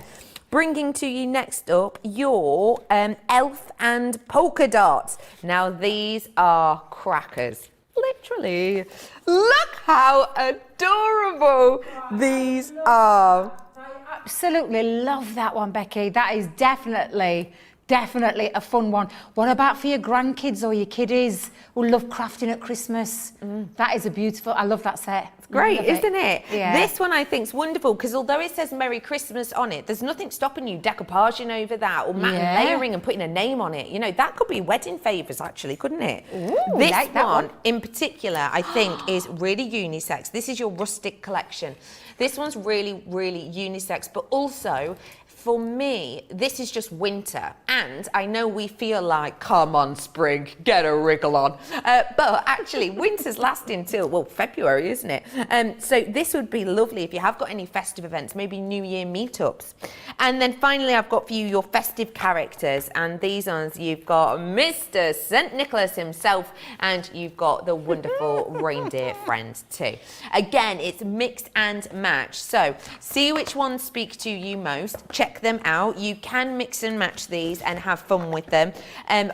Bringing to you next up your elf and polka dots. Now these are crackers. Literally. Look how adorable these are. I absolutely love that one, Becky. That is definitely a fun one. What about for your grandkids or your kiddies who love crafting at Christmas? That is a beautiful, I love that set. It's great, isn't it? Yeah. This one I think is wonderful because although it says Merry Christmas on it, there's nothing stopping you decoupaging over that or matte layering and putting a name on it. You know, that could be wedding favours actually, couldn't it? Ooh, this like that one in particular I think is really unisex. This is your rustic collection. This one's really, really unisex, but also for me, this is just winter, and I know we feel like, come on, spring, get a wriggle on. But actually, winter's lasting till, well, February, isn't it? So this would be lovely if you have got any festive events, maybe New Year meetups. And then finally, I've got for you your festive characters, and these ones, you've got Mr. St. Nicholas himself, and you've got the wonderful reindeer friends too. Again, it's mixed and match. So see which ones speak to you most. Check them out. You can mix and match these and have fun with them.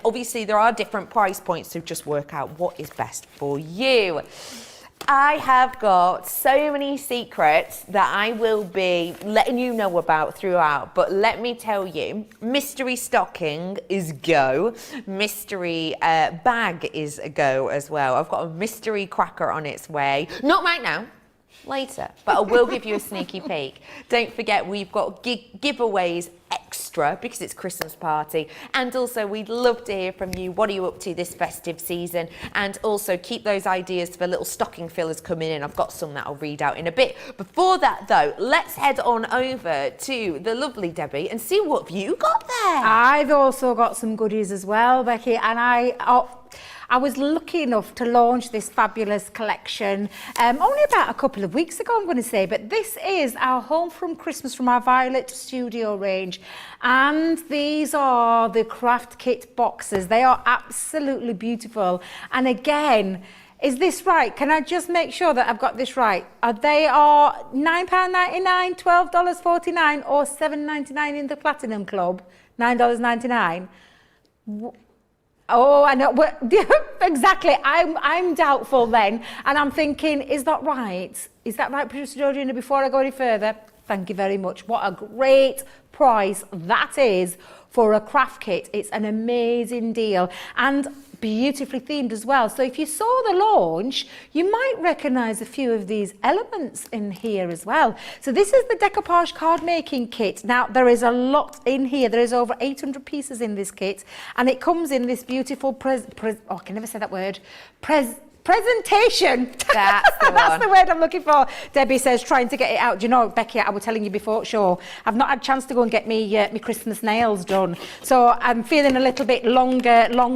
Obviously there are different price points, so just work out what is best for you. I have got so many secrets that I will be letting you know about throughout, but let me tell you, mystery stocking is go, mystery bag is a go as well. I've got a mystery cracker on its way, not right now, later, but I will give you a sneaky peek. Don't forget we've got giveaways extra because it's Christmas party, and also we'd love to hear from you. What are you up to this festive season? And also keep those ideas for little stocking fillers coming in. I've got some that I'll read out in a bit. Before that though, let's head on over to the lovely Debbie and see what you got there. I've also got some goodies as well, Becky, and I was lucky enough to launch this fabulous collection only about a couple of weeks ago, I'm going to say, but this is our Home from Christmas from our Violet Studio range, and these are the craft kit boxes. They are absolutely beautiful, and again, is this right? Can I just make sure that I've got this right? They are £9.99, $12.49 or $7.99 in the Platinum Club, $9.99. Oh, I know. Exactly. I'm doubtful then. And I'm thinking, is that right? Is that right, Producer Georgina? Before I go any further, thank you very much. What a great price that is for a craft kit. It's an amazing deal. And beautifully themed as well. So if you saw the launch, you might recognise a few of these elements in here as well. So this is the decoupage card making kit. Now there is a lot in here. There is over 800 pieces in this kit, and it comes in this beautiful I can never say that word. Presentation. That's the one. That's the word I'm looking for. Debbie says, trying to get it out. Do you know, Becky, I was telling you before, sure, I've not had a chance to go and get me Christmas nails done. So I'm feeling a little bit long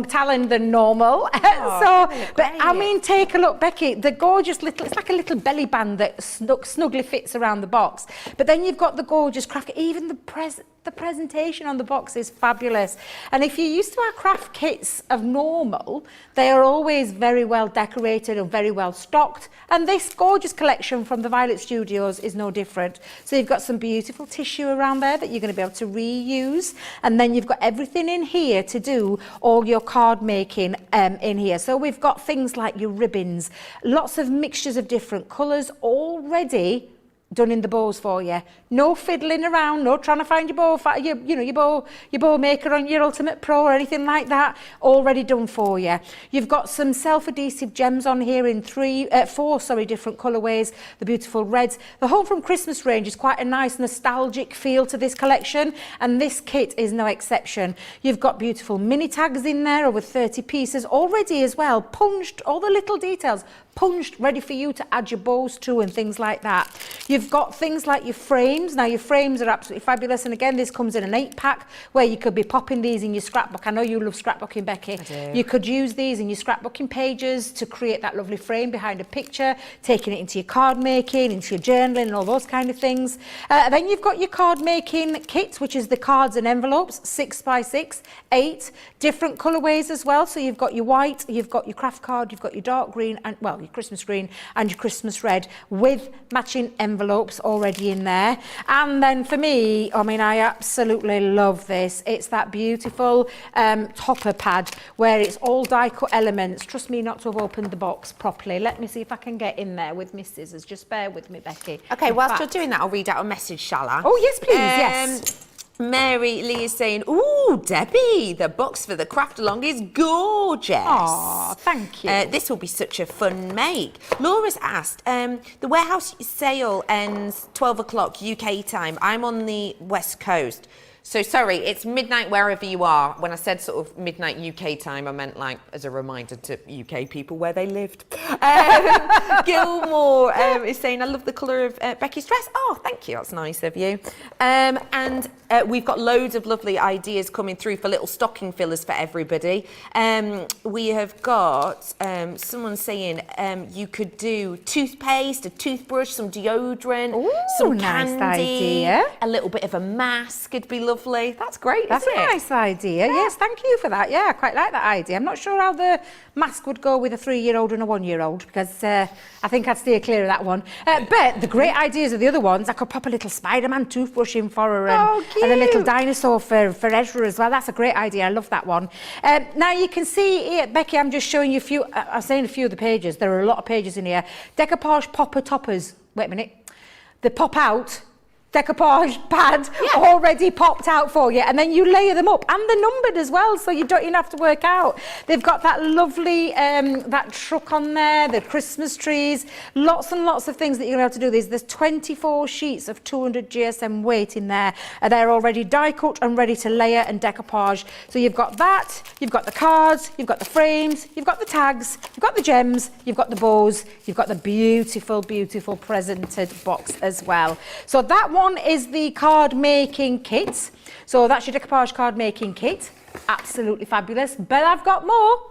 talon than normal. But I mean, take a look, Becky, the gorgeous little, it's like a little belly band that snugly fits around the box. But then you've got the gorgeous craft, even the the presentation on the box is fabulous. And if you're used to our craft kits of normal, they are always very well decorated or very well stocked. And this gorgeous collection from the Violet Studios is no different. So you've got some beautiful tissue around there that you're going to be able to reuse. And then you've got everything in here to do all your card making in here. So we've got things like your ribbons, lots of mixtures of different colours already done in the bows for you. No fiddling around, no trying to find your bow, your bow maker on your Ultimate Pro or anything like that. Already done for you. You've got some self-adhesive gems on here in four different colourways. The beautiful reds. The Home from Christmas range is quite a nice nostalgic feel to this collection, and this kit is no exception. You've got beautiful mini tags in there, over 30 pieces already as well, punched, all the little details punched, ready for you to add your bows to and things like that. You've got things like your frames. Now your frames are absolutely fabulous, and again this comes in an 8-pack where you could be popping these in your scrapbook. I know you love scrapbooking, Becky. I do. You could use these in your scrapbooking pages to create that lovely frame behind a picture, taking it into your card making, into your journaling and all those kind of things. Then you've got your card making kit, which is the cards and envelopes, 6x6, 8 different colourways as well. So you've got your white, you've got your craft card, you've got your dark green, and well, your Christmas green and your Christmas red with matching envelopes already in there. And then for me, I mean, I absolutely love this. It's that beautiful topper pad where it's all die cut elements. Trust me not to have opened the box properly. Let me see if I can get in there with my scissors. Just bear with me, Becky. Okay, whilst you're doing that, I'll read out a message, shall I? Oh, yes, please, yes. Mary Lee is saying, ooh, Debbie, the box for the craft along is gorgeous. Oh, thank you. This will be such a fun make. Laura's asked, the warehouse sale ends 12 o'clock UK time. I'm on the West Coast. So sorry, it's midnight wherever you are. When I said sort of midnight UK time, I meant like as a reminder to UK people where they lived. Gilmore is saying, I love the colour of Becky's dress. Oh, thank you, that's nice of you. And we've got loads of lovely ideas coming through for little stocking fillers for everybody. We have got someone saying you could do toothpaste, a toothbrush, some deodorant, some nice candy, idea. a little bit of a mask. It'd be lovely. That's great, That's isn't a it? nice idea. Yes, thank you for that. Yeah, I quite like that idea. I'm not sure how the mask would go with a 3-year-old and a 1-year-old because I think I'd steer clear of that one. But the great ideas of the other ones, I could pop a little Spider-Man toothbrush in for her and a little dinosaur for Ezra as well. That's a great idea. I love that one. Now you can see here, Becky, I'm just showing you a few, I'm saying a few of the pages. There are a lot of pages in here. Decoupage popper toppers. Wait a minute. They pop out. Decoupage pad already popped out for you, and then you layer them up, and they're numbered as well, so you don't even have to work out. They've got that lovely that truck on there, the Christmas trees, lots and lots of things that you're going to be able to do. There's 24 sheets of 200 GSM weight in there, and they're already die cut and ready to layer and decoupage. So you've got that, you've got the cards, you've got the frames, you've got the tags, you've got the gems, you've got the bows, you've got the beautiful, beautiful presented box as well. So that one is the card making kit. So that's your decoupage card making kit. Absolutely fabulous. But I've got more.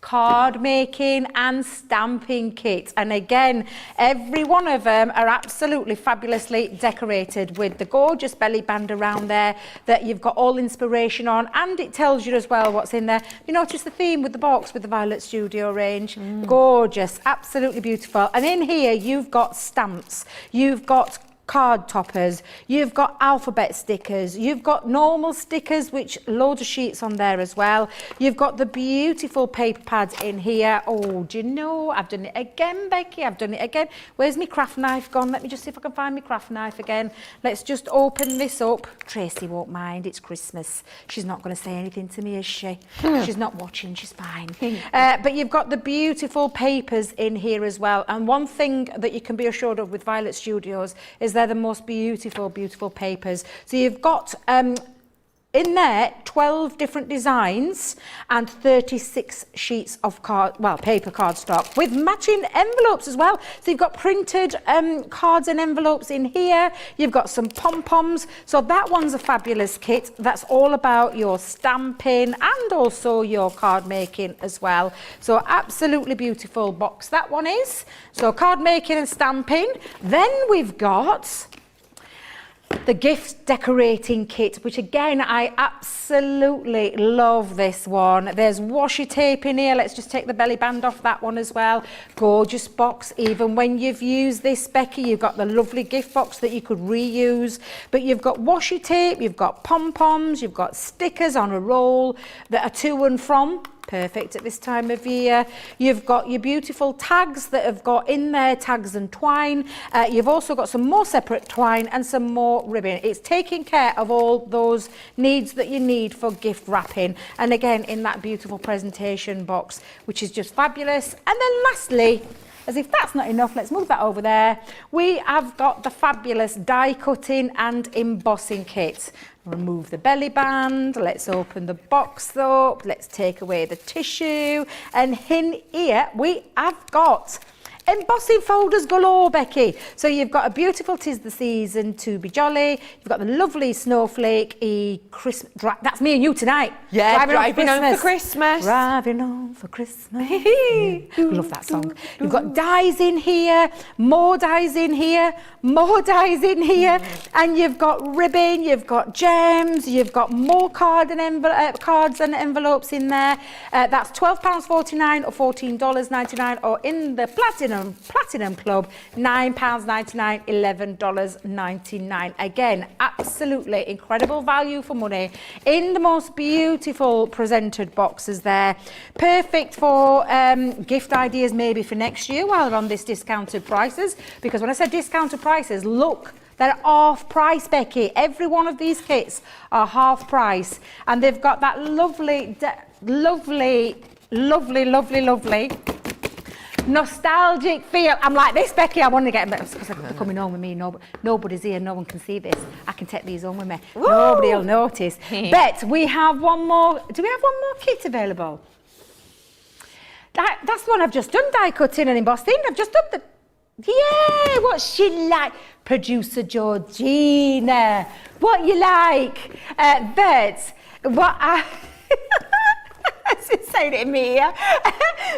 Card making and stamping kits, and again every one of them are absolutely fabulously decorated with the gorgeous belly band around there that you've got all inspiration on, and it tells you as well what's in there. You notice the theme with the box with the Violet Studio range. Gorgeous, absolutely beautiful. And in here you've got stamps, you've got card toppers, you've got alphabet stickers, you've got normal stickers, which loads of sheets on there as well. You've got the beautiful paper pads in here. Oh, do you know, I've done it again, Becky, I've done it again. Where's my craft knife gone? Let me just see if I can find my craft knife again. Let's just open this up. Tracy won't mind, it's Christmas. She's not going to say anything to me, is she? She's not watching, she's fine. But you've got the beautiful papers in here as well. And one thing that you can be assured of with Violet Studios is they're the most beautiful, beautiful papers. So you've got in there 12 different designs and 36 sheets of paper cardstock with matching envelopes as well. So you've got printed cards and envelopes in here. You've got some pom-poms. So that one's a fabulous kit. That's all about your stamping and also your card making as well. So absolutely beautiful box that one is. So card making and stamping. Then we've got the gift decorating kit, which again, I absolutely love this one. There's washi tape in here. Let's just take the belly band off that one as well. Gorgeous box. Even when you've used this, Becky, you've got the lovely gift box that you could reuse. But you've got washi tape, you've got pom-poms, you've got stickers on a roll that are to and from. Perfect at this time of year. You've got your beautiful tags that have got in there tags and twine. You've also got some more separate twine and some more ribbon. It's taking care of all those needs that you need for gift wrapping. And again, in that beautiful presentation box, which is just fabulous. And then lastly, as if that's not enough, let's move that over there. We have got the fabulous die cutting and embossing kit. Remove the belly band, let's open the box up, let's take away the tissue, and in here we have got embossing folders galore, Becky. So you've got a beautiful 'Tis the Season to be jolly. You've got the lovely snowflake Christmas. That's me and you tonight. Yeah, driving home for Christmas. Driving home for Christmas. Love that song. You've got dies in here, more dies in here, more dies in here, and you've got ribbon, you've got gems, you've got more cards and envelopes in there. That's £12.49 or $14.99, or in the Platinum Club, £9.99, $11.99. Again, absolutely incredible value for money in the most beautiful presented boxes there. Perfect for gift ideas maybe for next year while they're on this discounted prices, because when I said discounted prices, look, they're half price, Becky. Every one of these kits are half price, and they've got that lovely nostalgic feel. I'm like this, Becky. I want to get them because they're coming home with me. Nobody's here. No one can see this. I can take these home with me. Woo! Nobody will notice. But we have one more. Do we have one more kit available? That's the one I've just done. Die cutting and embossing. I've just done the. Yeah, what's she like? Producer Georgina. What you like? But what I. It's saying it in me here.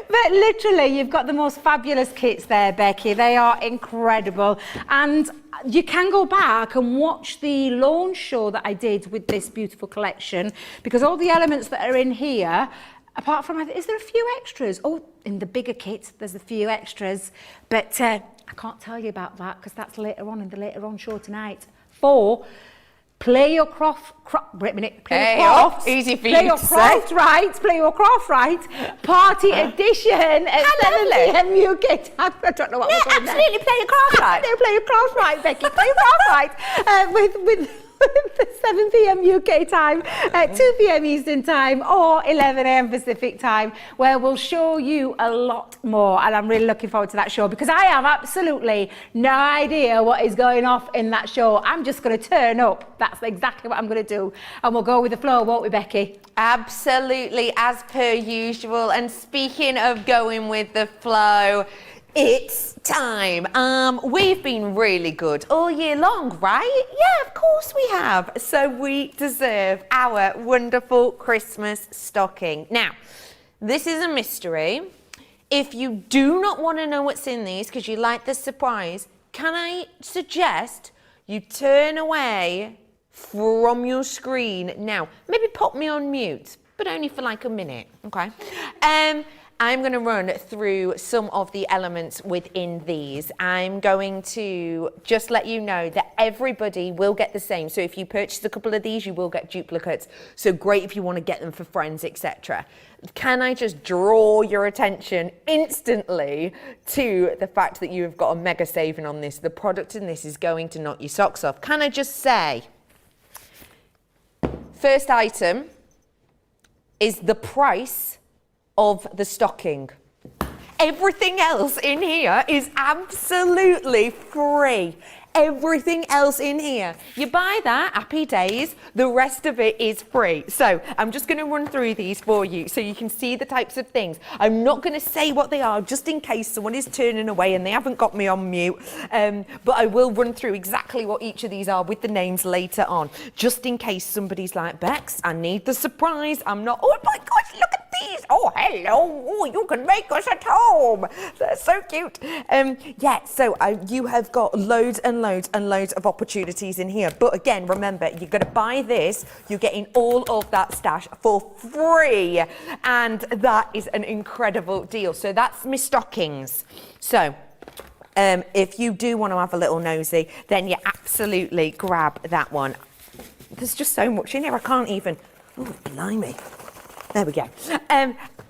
But literally, you've got the most fabulous kits there, Becky. They are incredible. And you can go back and watch the launch show that I did with this beautiful collection, because all the elements that are in here, apart from, is there a few extras? Oh, in the bigger kit, there's a few extras. But I can't tell you about that because that's later on in the later on show tonight. Play your craft easy for play you your to craft say. right, play your craft right, party edition at 7 p.m. UK time. I don't know what we're doing there. Absolutely, play your craft right. Play your craft right, Becky. Play your craft right with 7 p.m. UK time, 2 p.m. Eastern time, or 11 a.m. Pacific time, where we'll show you a lot more. And I'm really looking forward to that show, because I have absolutely no idea what is going off in that show. I'm just going to turn up. That's exactly what I'm going to do. And we'll go with the flow, won't we, Becky? Absolutely, as per usual. And speaking of going with the flow, it's time. We've been really good all year long, right? Yeah, of course we have. So we deserve our wonderful Christmas stocking. Now, this is a mystery. If you do not want to know what's in these because you like the surprise, can I suggest you turn away from your screen now? Maybe pop me on mute, but only for like a minute, okay? I'm going to run through some of the elements within these. I'm going to just let you know that everybody will get the same. So if you purchase a couple of these, you will get duplicates. So great if you want to get them for friends, etc. Can I just draw your attention instantly to the fact that you have got a mega saving on this? The product in this is going to knock your socks off. Can I just say, first item is the price of the stocking. Everything else in here is absolutely free. Everything else in here. You buy that, happy days. The rest of it is free. So I'm just going to run through these for you so you can see the types of things. I'm not going to say what they are just in case someone is turning away and they haven't got me on mute. But I will run through exactly what each of these are with the names later on, just in case somebody's like, Bex, I need the surprise. I'm not, oh my gosh, look at these. Oh, hello. Oh, you can make us at home. That's so cute. Yeah, so you have got loads and loads and loads of opportunities in here. But again, remember, you're going to buy this. You're getting all of that stash for free. And that is an incredible deal. So that's my stockings. So if you do want to have a little nosy, then you absolutely grab that one. There's just so much in here, I can't even... Oh, blimey. There we go.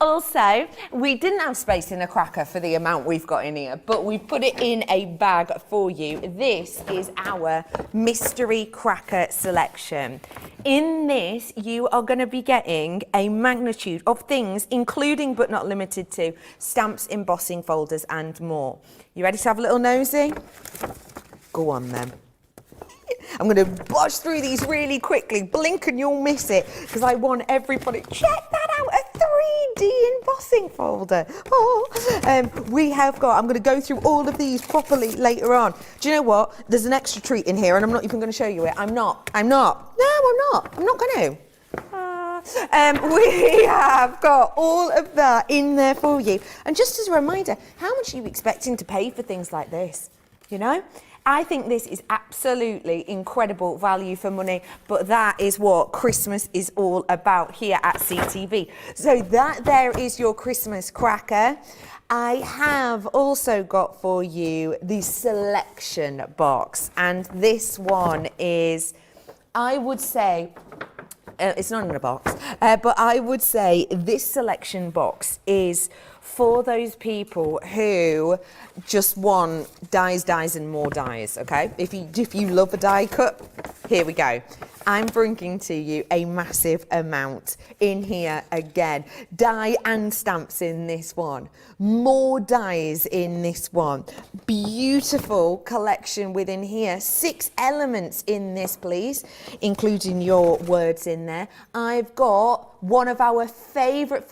Also, we didn't have space in a cracker for the amount we've got in here, but we put it in a bag for you. This is our mystery cracker selection. In this, you are going to be getting a magnitude of things, including but not limited to stamps, embossing folders, and more. You ready to have a little nosy? Go on then. I'm going to buzz through these really quickly. Blink and you'll miss it, because I want everybody. Check that out, a 3D embossing folder. Oh, we have got, I'm going to go through all of these properly later on. Do you know what? There's an extra treat in here, and I'm not even going to show you it. I'm not. No, I'm not going to. We have got all of that in there for you. And just as a reminder, how much are you expecting to pay for things like this? You know? I think this is absolutely incredible value for money, but that is what Christmas is all about here at CTV. So that there is your Christmas cracker. I have also got for you the selection box, and this one is, I would say, it's not in a box, but I would say this selection box is for those people who just want dies and more dies, okay? If you love a die cut, here we go. I'm bringing to you a massive amount in here again. Die and stamps in this one. More dies in this one. Beautiful collection within here. 6 elements in this, please, including your words in there. I've got one of our favourite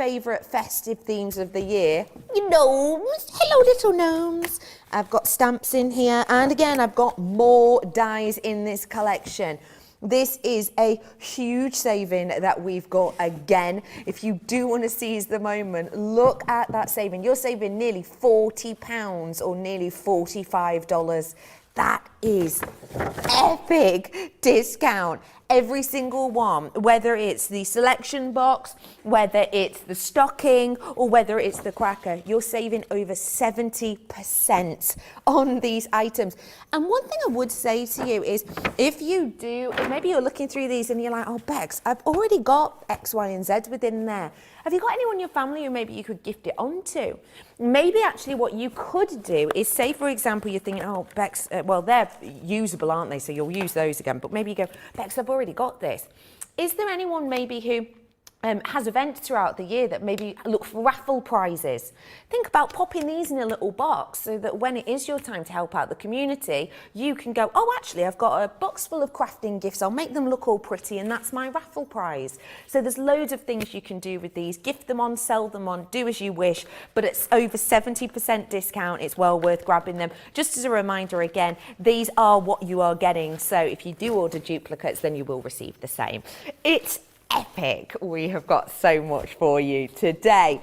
festive themes of the year. Gnomes. Hello, little gnomes. I've got stamps in here. And again, I've got more dies in this collection. This is a huge saving that we've got again. If you do want to seize the moment, look at that saving. You're saving nearly £40 or nearly $45. That is epic discount. Every single one, whether it's the selection box, whether it's the stocking, or whether it's the cracker, you're saving over 70% on these items. And one thing I would say to you is, if you do, maybe you're looking through these and you're like, oh, Bex, I've already got X, Y, and Z within there. Have you got anyone in your family who maybe you could gift it onto? Maybe actually what you could do is, say, for example, you're thinking, oh, Bex, well, they're usable, aren't they? So you'll use those again. But maybe you go, Bex, I've already got this. Is there anyone maybe who has events throughout the year that maybe look for raffle prizes? Think about popping these in a little box so that when it is your time to help out the community, you can go, oh, actually, I've got a box full of crafting gifts. I'll make them look all pretty, and that's my raffle prize. So there's loads of things you can do with these. Gift them on, sell them on, do as you wish, but it's over 70% discount. It's well worth grabbing them. Just as a reminder again, these are what you are getting. So if you do order duplicates, then you will receive the same. It's epic. We have got so much for you today,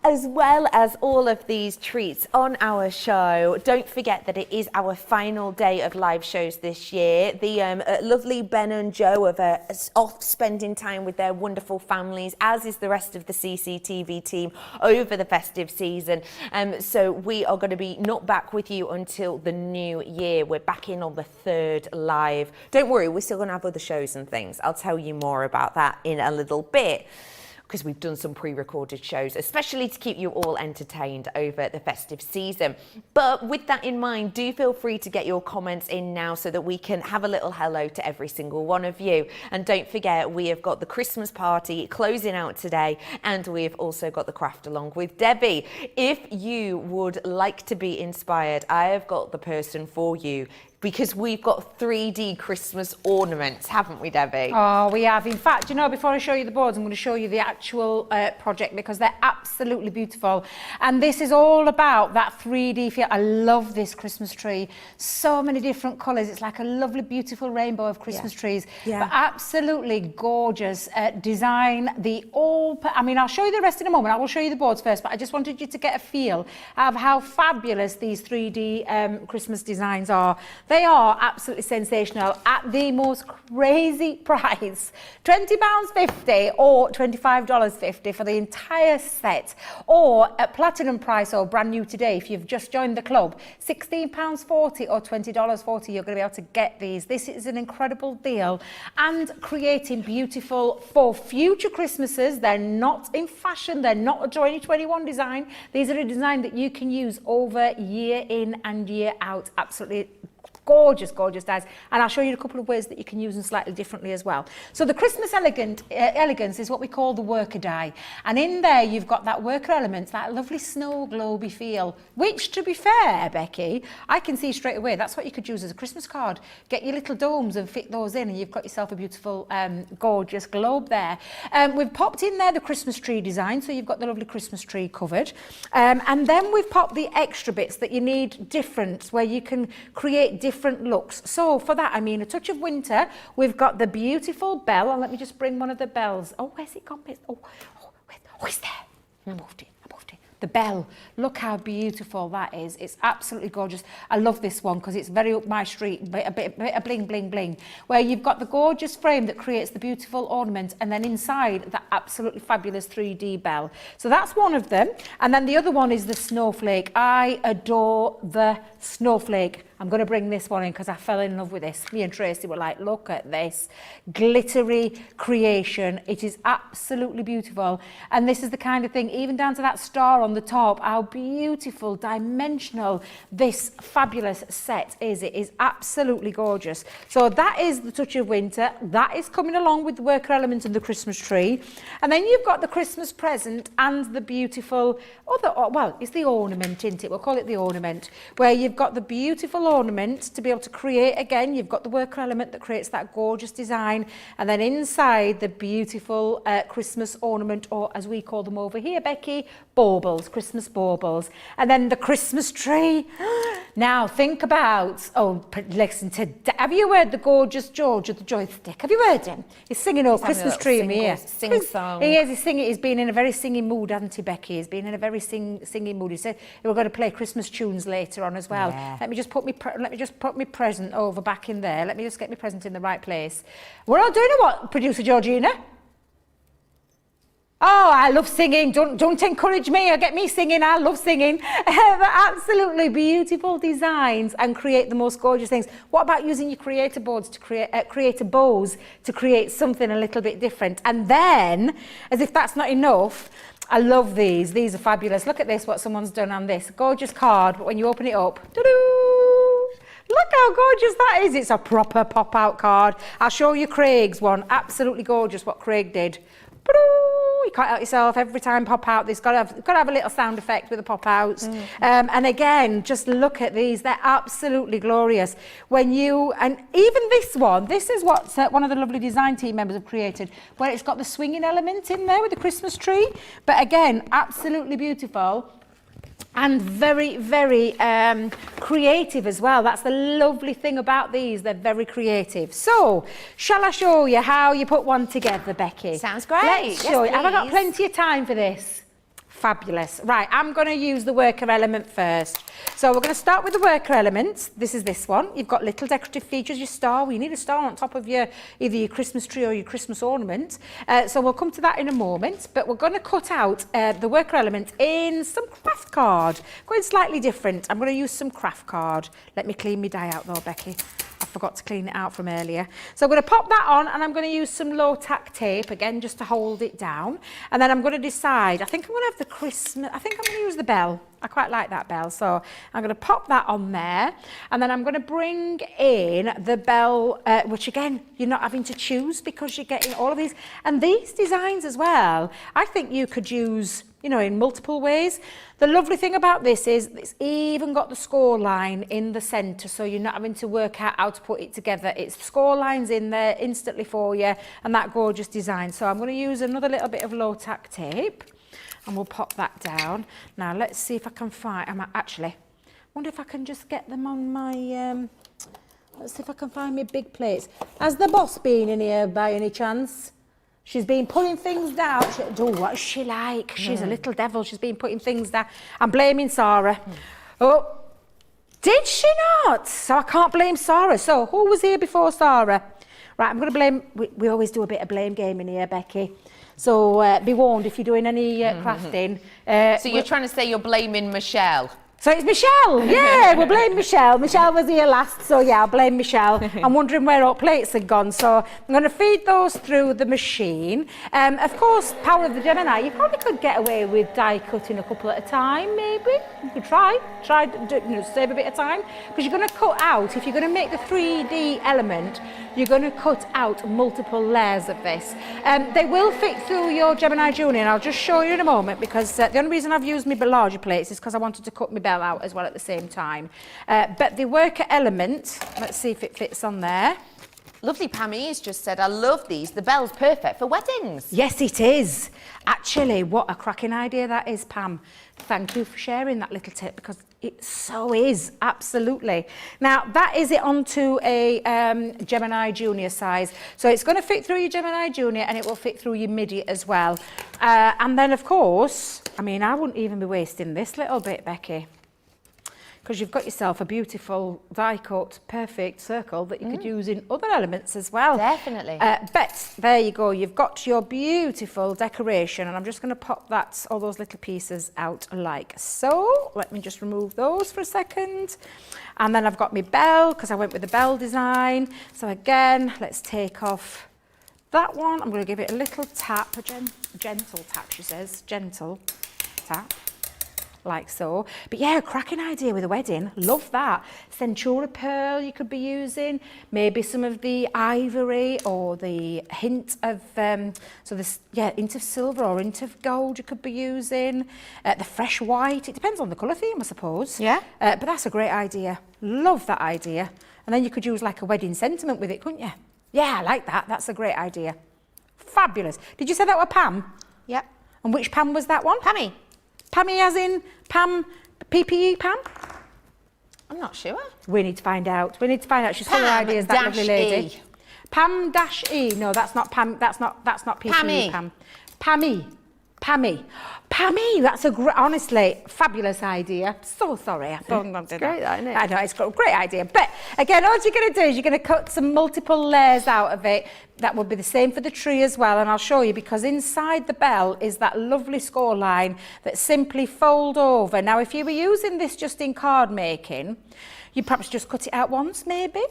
as well as all of these treats on our show. Don't forget that it is our final day of live shows this year. The lovely Ben and Joe are off spending time with their wonderful families, as is the rest of the CCTV team over the festive season. So we are going to be not back with you until the new year. We're back in on the 3rd live. Don't worry, we're still going to have other shows and things. I'll tell you more about that in a little bit, because we've done some pre-recorded shows, especially to keep you all entertained over the festive season. But with that in mind, do feel free to get your comments in now so that we can have a little hello to every single one of you. And don't forget, we have got the Christmas party closing out today, and we've also got the craft along with Debbie. If you would like to be inspired, I have got the person for you, because we've got 3D Christmas ornaments, haven't we, Debbie? Oh, we have. In fact, you know, before I show you the boards, I'm going to show you the actual project because they're absolutely beautiful. And this is all about that 3D feel. I love this Christmas tree. So many different colours. It's like a lovely, beautiful rainbow of Christmas trees. Yeah. But absolutely gorgeous design. I mean, I'll show you the rest in a moment. I will show you the boards first, but I just wanted you to get a feel of how fabulous these 3D Christmas designs are. They are absolutely sensational at the most crazy price. £20.50 or $25.50 for the entire set, or at platinum price or brand new today if you've just joined the club, £16.40 or $20.40. You're going to be able to get these. This is an incredible deal, and creating beautiful for future Christmases. They're not in fashion, they're not a 2021 design. These are a design that you can use over year in and year out. Absolutely gorgeous, gorgeous dies. And I'll show you a couple of ways that you can use them slightly differently as well. So the Christmas elegance is what we call the worker die. And in there, you've got that worker element, that lovely snow globy feel, which, to be fair, Becky, I can see straight away. That's what you could use as a Christmas card. Get your little domes and fit those in, and you've got yourself a beautiful, gorgeous globe there. We've popped in there the Christmas tree design, so you've got the lovely Christmas tree covered. And then we've popped the extra bits that you need different, where you can create different looks. So for that, I mean, a touch of winter. We've got the beautiful bell, and let me just bring one of the bells. Oh, where's it gone? Oh, it's there. I moved it. The bell, look how beautiful that is. It's absolutely gorgeous. I love this one because it's very up my street, a bit of bling, bling, bling, where you've got the gorgeous frame that creates the beautiful ornament, and then inside that absolutely fabulous 3D bell. So that's one of them. And then the other one is the snowflake. I adore the snowflake. I'm going to bring this one in because I fell in love with this. Me and Tracy were like, look at this glittery creation. It is absolutely beautiful. And this is the kind of thing, even down to that star on the top, how beautiful, dimensional this fabulous set is. It is absolutely gorgeous. So that is the touch of winter. That is coming along with the worker element and the Christmas tree. And then you've got the Christmas present and the beautiful, it's the ornament, isn't it? We'll call it the ornament, where you've got the beautiful ornament to be able to create. Again, you've got the worker element that creates that gorgeous design, and then inside the beautiful Christmas ornament, or as we call them over here, Becky, baubles, Christmas baubles. And then the Christmas tree. Now think about, listen to, have you heard the gorgeous George of the Joystick? Have you heard him? He's singing "Oh Christmas Tree" in my ear. Sing song. He is, he's been in a very singing mood, hasn't he, Becky? He's been in a very singing mood. He said we're going to play Christmas tunes later on as well. Yeah. Let me just put my present over back in there. Let me just get my present in the right place. We're all doing what, producer Georgina? Oh, I love singing. Don't encourage me or get me singing. I love singing. Absolutely beautiful designs and create the most gorgeous things. What about using your creator boards to creator bows to create something a little bit different? And then, as if that's not enough, I love these. These are fabulous. Look at this, what someone's done on this. Gorgeous card, but when you open it up, doo-doo! Look how gorgeous that is. It's a proper pop-out card. I'll show you Craig's one. Absolutely gorgeous what Craig did. You can't help yourself. Every time pop out, there's got to have a little sound effect with the pop outs. And again, just look at these. They're absolutely glorious. And even this one, this is what one of the lovely design team members have created, where it's got the swinging element in there with the Christmas tree. But again, absolutely beautiful. And very, very creative as well. That's the lovely thing about these. They're very creative. So, shall I show you how you put one together, Becky? Sounds great. Let's show you. Have I got plenty of time for this? Fabulous. Right, I'm going to use the worker element first. So we're going to start with the worker element. This is this one. You've got little decorative features, your star. We need a star on top of either your Christmas tree or your Christmas ornament. So we'll come to that in a moment. But we're going to cut out the worker element in some craft card. Going slightly different. I'm going to use some craft card. Let me clean my die out though, Becky. I forgot to clean it out from earlier. So I'm going to pop that on, and I'm going to use some low tack tape again just to hold it down. And then I'm going to decide, I think I'm going to have the Christmas, I think I'm going to use the bell. I quite like that bell. So I'm going to pop that on there. And then I'm going to bring in the bell, which again, you're not having to choose because you're getting all of these. And these designs as well, I think you could use, you know, in multiple ways. The lovely thing about this is it's even got the score line in the centre, so you're not having to work out how to put it together. It's score lines in there instantly for you, and that gorgeous design. So I'm going to use another little bit of low tack tape, and we'll pop that down. Now let's see if I can find, I wonder if I can just get them on my, let's see if I can find my big plates. Has the boss been in here by any chance? She's been putting things down. What's she like? She's a little devil. She's been putting things down. I'm blaming Sarah. Oh, did she not? So I can't blame Sarah. So who was here before Sarah? Right, I'm going to blame, we always do a bit of blame game in here, Becky. So be warned if you're doing any crafting. So you're trying to say you're blaming Michelle? So it's Michelle, yeah, we'll blame Michelle. Michelle was here last, so yeah, I'll blame Michelle. I'm wondering where our plates had gone. So I'm going to feed those through the machine. Of course, power of the Gemini, you probably could get away with die cutting a couple at a time, maybe. You could try, save a bit of time. Because you're going to cut out, if you're going to make the 3D element, you're going to cut out multiple layers of this. They will fit through your Gemini Junior, and I'll just show you in a moment, because the only reason I've used my larger plates is because I wanted to cut my bell out as well at the same time. But the worker element, let's see if it fits on there. Lovely Pammy has just said, I love these. The bell's perfect for weddings. Yes, it is. Actually, what a cracking idea that is, Pam. Thank you for sharing that little tip, because it so is, absolutely. Now, that is it onto a Gemini Junior size. So it's going to fit through your Gemini Junior, and it will fit through your midi as well. And then, of course, I mean, I wouldn't even be wasting this little bit, Becky, because you've got yourself a beautiful die-cut perfect circle that you could use in other elements as well. Definitely. But there you go, you've got your beautiful decoration, and I'm just going to pop all those little pieces out like so. Let me just remove those for a second. And then I've got my bell, because I went with the bell design. So again, let's take off that one. I'm going to give it a little tap, a gentle tap, she says, gentle tap. Like so. But yeah, cracking idea with a wedding. Love that. Centura pearl you could be using. Maybe some of the ivory or the hint of, hint of silver or hint of gold you could be using. The fresh white. It depends on the colour theme, I suppose. Yeah. But that's a great idea. Love that idea. And then you could use like a wedding sentiment with it, couldn't you? Yeah, I like that. That's a great idea. Fabulous. Did you say that were Pam? Yep. And which Pam was that one? Pammy. Pammy as in Pam, PPE Pam? I'm not sure. We need to find out. We need to find out. She's full of ideas, that lovely lady. E. Pam dash E. No, that's not Pam. That's not PPE Pammy. Pam. Pammy. That's a honestly fabulous idea. So sorry, I thought I did great, that, isn't it? I know, it's a great idea. But again, all you're going to do is you're going to cut some multiple layers out of it. That would be the same for the tree as well, and I'll show you, because inside the bell is that lovely score line that simply fold over. Now, if you were using this just in card making, you'd perhaps just cut it out once, maybe.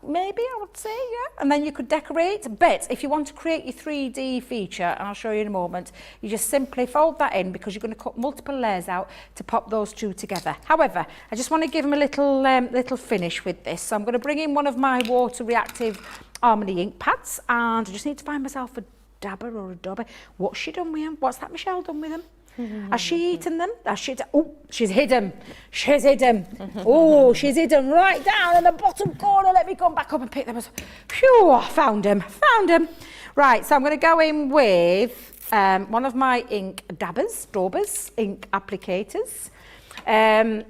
Maybe, I would say, yeah. And then you could decorate. But if you want to create your 3D feature, and I'll show you in a moment, you just simply fold that in, because you're going to cut multiple layers out to pop those two together. However, I just want to give them a little finish with this. So I'm going to bring in one of my water reactive Harmony ink pads, and I just need to find myself a dabber or a dobber. What's she done with them? What's that Michelle done with them? Has she eaten them? Oh, she's hid them. She's hid them. Oh, she's hid them right down in the bottom corner. Let me come back up and pick them up. Phew, I found them. Right, so I'm going to go in with one of my ink daubers, ink applicators, and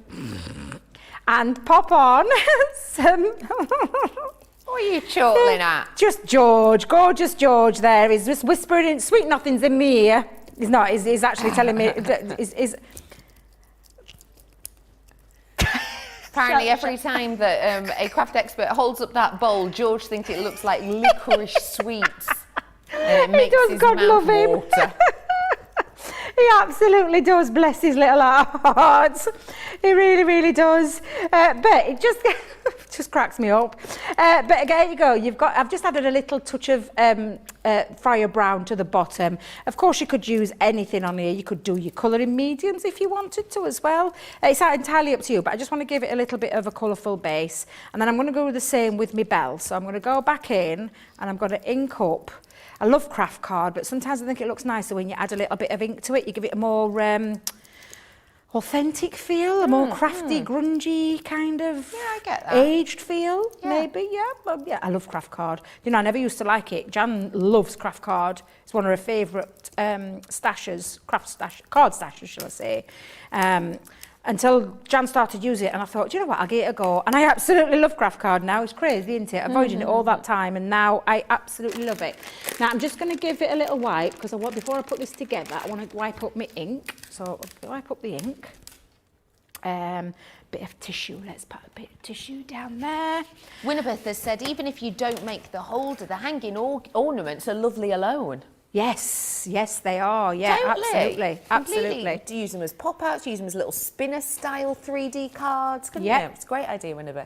pop on some... What are you chortling at? Just George, gorgeous George there. He's just whispering in sweet nothings in me ear. He's not, he's actually telling me, Apparently every time that a craft expert holds up that bowl, George thinks it looks like licorice sweets. And it makes his mouth water. He absolutely does, bless his little heart. It really, really does. But it just just cracks me up. But there you go. I've just added a little touch of fire brown to the bottom. Of course, you could use anything on here. You could do your colouring mediums if you wanted to as well. It's entirely up to you, but I just want to give it a little bit of a colourful base. And then I'm going to go the same with my bell. So I'm going to go back in and I'm going to ink up. I love craft card, but sometimes I think it looks nicer when you add a little bit of ink to it. You give it a more authentic feel, a more crafty, grungy kind of I get that. aged feel, maybe. Yeah, I love craft card. You know, I never used to like it. Jan loves craft card. It's one of her favourite stashes, card stashes, shall I say. Until Jan started using it and I thought, do you know what, I'll give it a go. And I absolutely love craft card now. It's crazy, isn't it? Avoiding it all that time and now I absolutely love it. Now I'm just going to give it a little wipe because before I put this together, I want to wipe up my ink. So I'll wipe up the ink. Bit of tissue, let's put a bit of tissue down there. Winnebeth has said, even if you don't make the holder, the hanging ornaments are lovely alone. Yes, they are. Yeah, Totally. absolutely. Completely. Use them as pop-outs, use them as little spinner-style 3D cards. Couldn't you? It's a great idea, Winnebeth.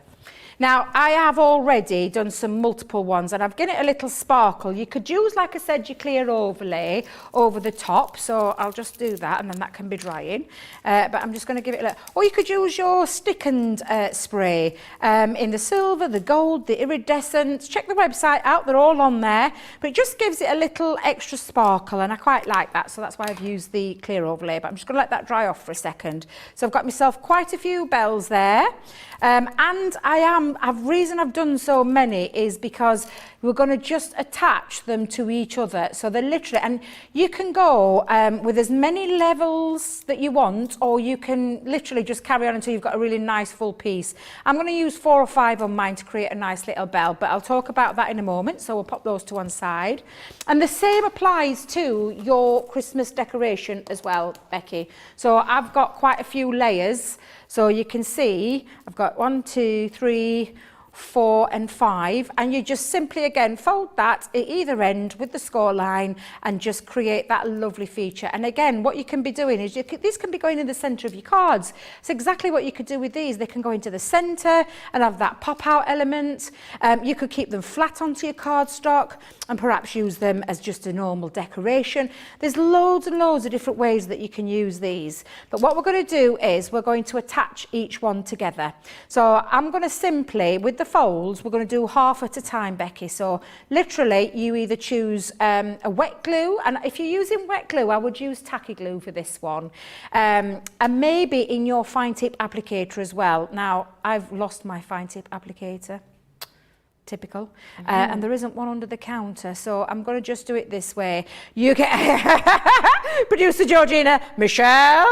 Now, I have already done some multiple ones and I've given it a little sparkle. You could use, like I said, your clear overlay over the top. So I'll just do that and then that can be drying. But I'm just going to give it a little... Or you could use your stick and spray in the silver, the gold, the iridescent. Check the website out, they're all on there. But it just gives it a little extra sparkle and I quite like that. So that's why I've used the clear overlay. But I'm just going to let that dry off for a second. So I've got myself quite a few bells there. And the reason I've done so many is because we're going to just attach them to each other. So they're literally, and you can go with as many levels that you want, or you can literally just carry on until you've got a really nice full piece. I'm going to use 4 or 5 on mine to create a nice little bell, but I'll talk about that in a moment. So we'll pop those to one side. And the same applies to your Christmas decoration as well, Becky. So I've got quite a few layers. So you can see I've got 1, 2, 3, 4 and 5, and you just simply again fold that at either end with the score line and just create that lovely feature. And again, what you can be doing is these can be going in the center of your cards. It's exactly what you could do with these. They can go into the center and have that pop out element. You could keep them flat onto your cardstock and perhaps use them as just a normal decoration. There's loads and loads of different ways that you can use these, but what we're going to do is we're going to attach each one together. So I'm going to simply, with the folds, we're going to do half at a time, Becky. So literally you either choose a wet glue, and if you're using wet glue I would use tacky glue for this one, and maybe in your fine tip applicator as well. Now I've lost my fine tip applicator. Typical. And there isn't one under the counter, so I'm going to just do it this way. You get producer Georgina, Michelle.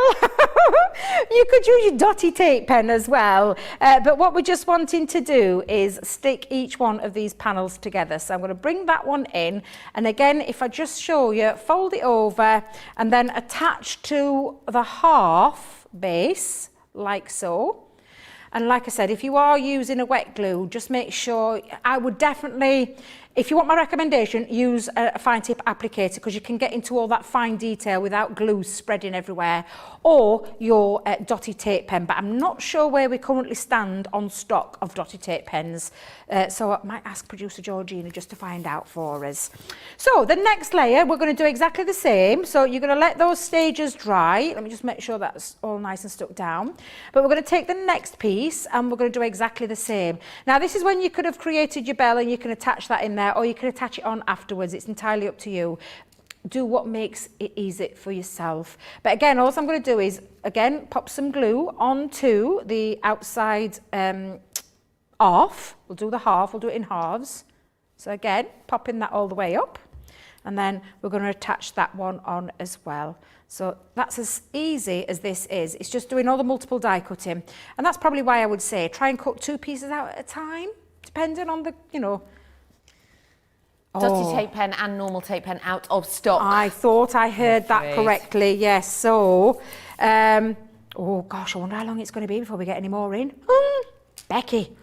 You could use your dotty tape pen as well, but what we're just wanting to do is stick each one of these panels together. So I'm going to bring that one in, and again, if I just show you, fold it over and then attach to the half base like so. And like I said, if you are using a wet glue, just make sure, I would definitely, if you want my recommendation, use a fine tip applicator because you can get into all that fine detail without glue spreading everywhere, or your dotty tape pen. But I'm not sure where we currently stand on stock of dotty tape pens. So I might ask producer Georgina just to find out for us. So the next layer, we're going to do exactly the same. So you're going to let those stages dry. Let me just make sure that's all nice and stuck down. But we're going to take the next piece and we're going to do exactly the same. Now this is when you could have created your bell and you can attach that in there, or you can attach it on afterwards. It's entirely up to you. Do what makes it easy for yourself. But again, all I'm going to do is, again, pop some glue onto the outside half. We'll do the half, we'll do it in halves. So again, popping that all the way up. And then we're going to attach that one on as well. So that's as easy as this is. It's just doing all the multiple die cutting. And that's probably why I would say try and cut 2 pieces out at a time, depending on the, you know. Dotty tape pen and normal tape pen out of stock. I thought I heard that correctly, yes. So, oh gosh, I wonder how long it's going to be before we get any more in. Becky,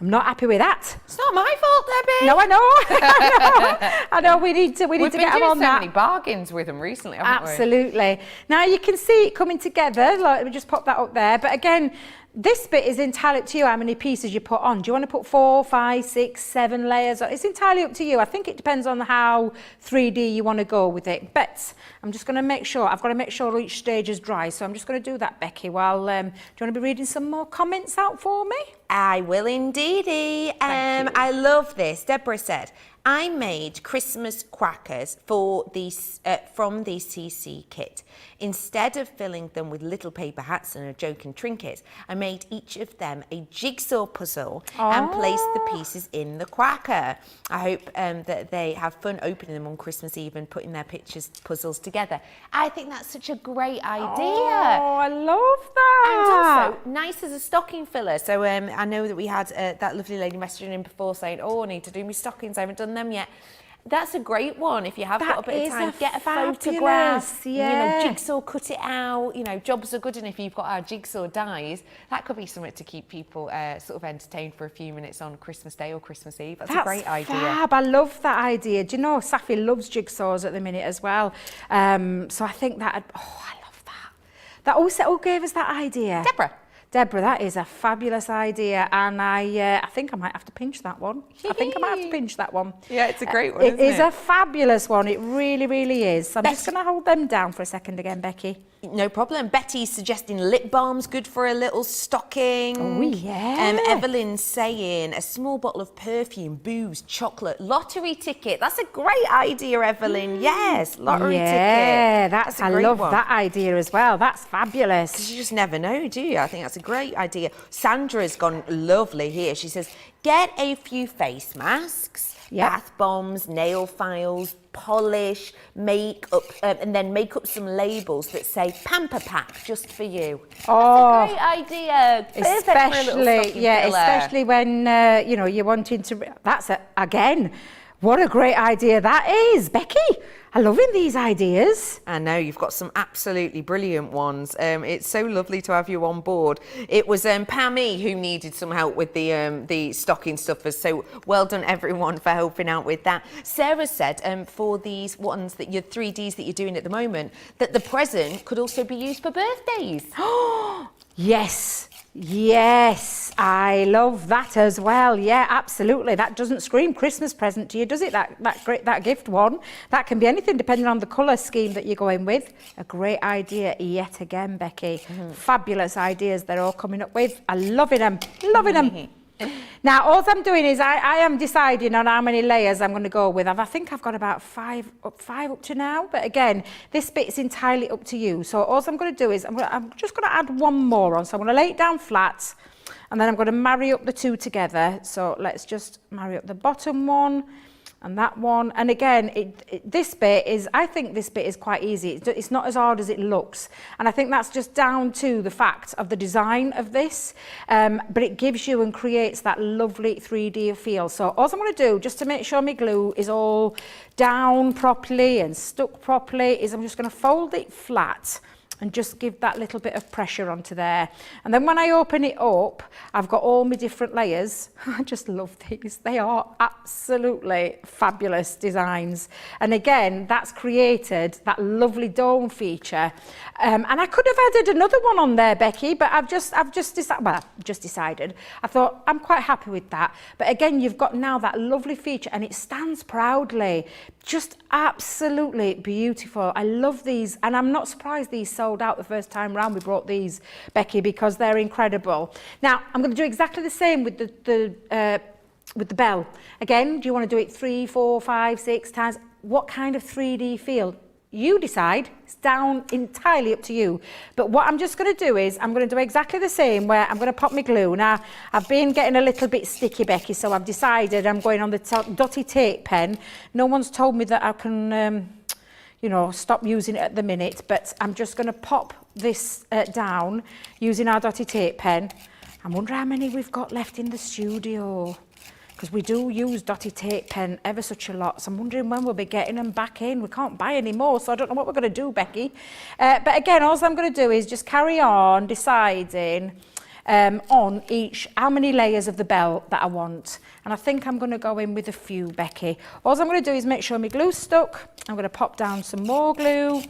I'm not happy with that. It's not my fault, Debbie. No, I know. I know. We need to get them on We've been doing so that. many bargains with them recently, haven't we? Absolutely. Now you can see it coming together. Let me just pop that up there. But again, this bit is entirely up to you how many pieces you put on. Do you want to put 4, 5, 6, 7 layers? It's entirely up to you. I think it depends on how 3D you want to go with it. But I'm just going to make sure, I've got to make sure each stage is dry. So I'm just going to do that, Becky, while, do you want to be reading some more comments out for me? I will indeedy. I love this. Deborah said, I made Christmas crackers for these from the CC kit. Instead of filling them with little paper hats and a joke and trinkets, I made each of them a jigsaw puzzle and placed the pieces in the cracker. I hope that they have fun opening them on Christmas Eve and putting their puzzles together. I think that's such a great idea. Oh, I love that. And also, nice as a stocking filler. So I know that we had that lovely lady messaging in before saying, oh, I need to do my stockings, I haven't done them yet. That's a great one. If you have got a bit of time, get a photograph, yeah. jigsaw, cut it out. Jobs are good, and if you've got our jigsaw dies, that could be something to keep people sort of entertained for a few minutes on Christmas Day or Christmas Eve. That's a great idea. Fab. I love that idea. Do you know, Safi loves jigsaws at the minute as well. So I think that, I love that. That also gave us that idea. Deborah, that is a fabulous idea, and I think I might have to pinch that one. I think I might have to pinch that one. Yeah, it's a great one, isn't it? It is a fabulous one. It really, really is. So I'm just going to hold them down for a second again, Becky. No problem. Betty's suggesting lip balm's good for a little stocking. Oh, yeah. Evelyn's saying a small bottle of perfume, booze, chocolate, lottery ticket. That's a great idea, Evelyn. Yes, lottery ticket. Yeah, I love one. that idea as well. That's fabulous. Because you just never know, do you? I think that's a great idea. Sandra's gone lovely here. She says, get a few face masks, bath bombs, nail files, polish, makeup, and then make up some labels that say Pamper Pack just for you. Oh, that's a great idea. Especially when you're wanting to. Again, what a great idea that is, Becky. I'm loving these ideas. I know, you've got some absolutely brilliant ones. It's so lovely to have you on board. It was Pammy who needed some help with the stocking stuffers, so well done everyone for helping out with that. Sarah said for these ones that your 3Ds that you're doing at the moment, that the present could also be used for birthdays. Yes, I love that as well. Yeah, absolutely. That doesn't scream Christmas present to you, does it? That gift one. That can be anything depending on the colour scheme that you're going with. A great idea yet again, Becky. Fabulous ideas they're all coming up with. I'm loving them. Now, all I'm doing is I am deciding on how many layers I'm going to go with. I think I've got about five up to now. But again, this bit is entirely up to you. So all I'm going to do is I'm just going to add one more on. So I'm going to lay it down flat, and then I'm going to marry up the two together. So let's just marry up the bottom one and that one. And again, I think this bit is quite easy. It's not as hard as it looks. And I think that's just down to the fact of the design of this. But it gives you and creates that lovely 3D feel. So all I'm going to do, just to make sure my glue is all down properly and stuck properly, is I'm just going to fold it flat and just give that little bit of pressure onto there. And then when I open it up, I've got all my different layers. I just love these. They are absolutely fabulous designs. And again, that's created that lovely dome feature. And I could have added another one on there, Becky, but I've just decided. I thought I'm quite happy with that. But again, you've got now that lovely feature, and it stands proudly. Just absolutely beautiful. I love these, and I'm not surprised these sold out the first time round we brought these, Becky, because they're incredible. Now, I'm going to do exactly the same with the bell. Again, do you want to do it 3, 4, 5, 6 times? What kind of 3D feel? You decide. It's down entirely up to you. But what I'm just going to do is I'm going to do exactly the same, where I'm going to pop my glue. Now, I've been getting a little bit sticky, Becky, so I've decided I'm going on the dotty tape pen. No one's told me that I can stop using it at the minute, but I'm just going to pop this down using our dotty tape pen. I wonder how many we've got left in the studio, because we do use dotty tape pen ever such a lot. So I'm wondering when we'll be getting them back in. We can't buy any more, so I don't know what we're going to do, Becky. But again, all I'm going to do is just carry on deciding on each, how many layers of the bell that I want. And I think I'm going to go in with a few, Becky. All I'm going to do is make sure my glue's stuck. I'm going to pop down some more glue.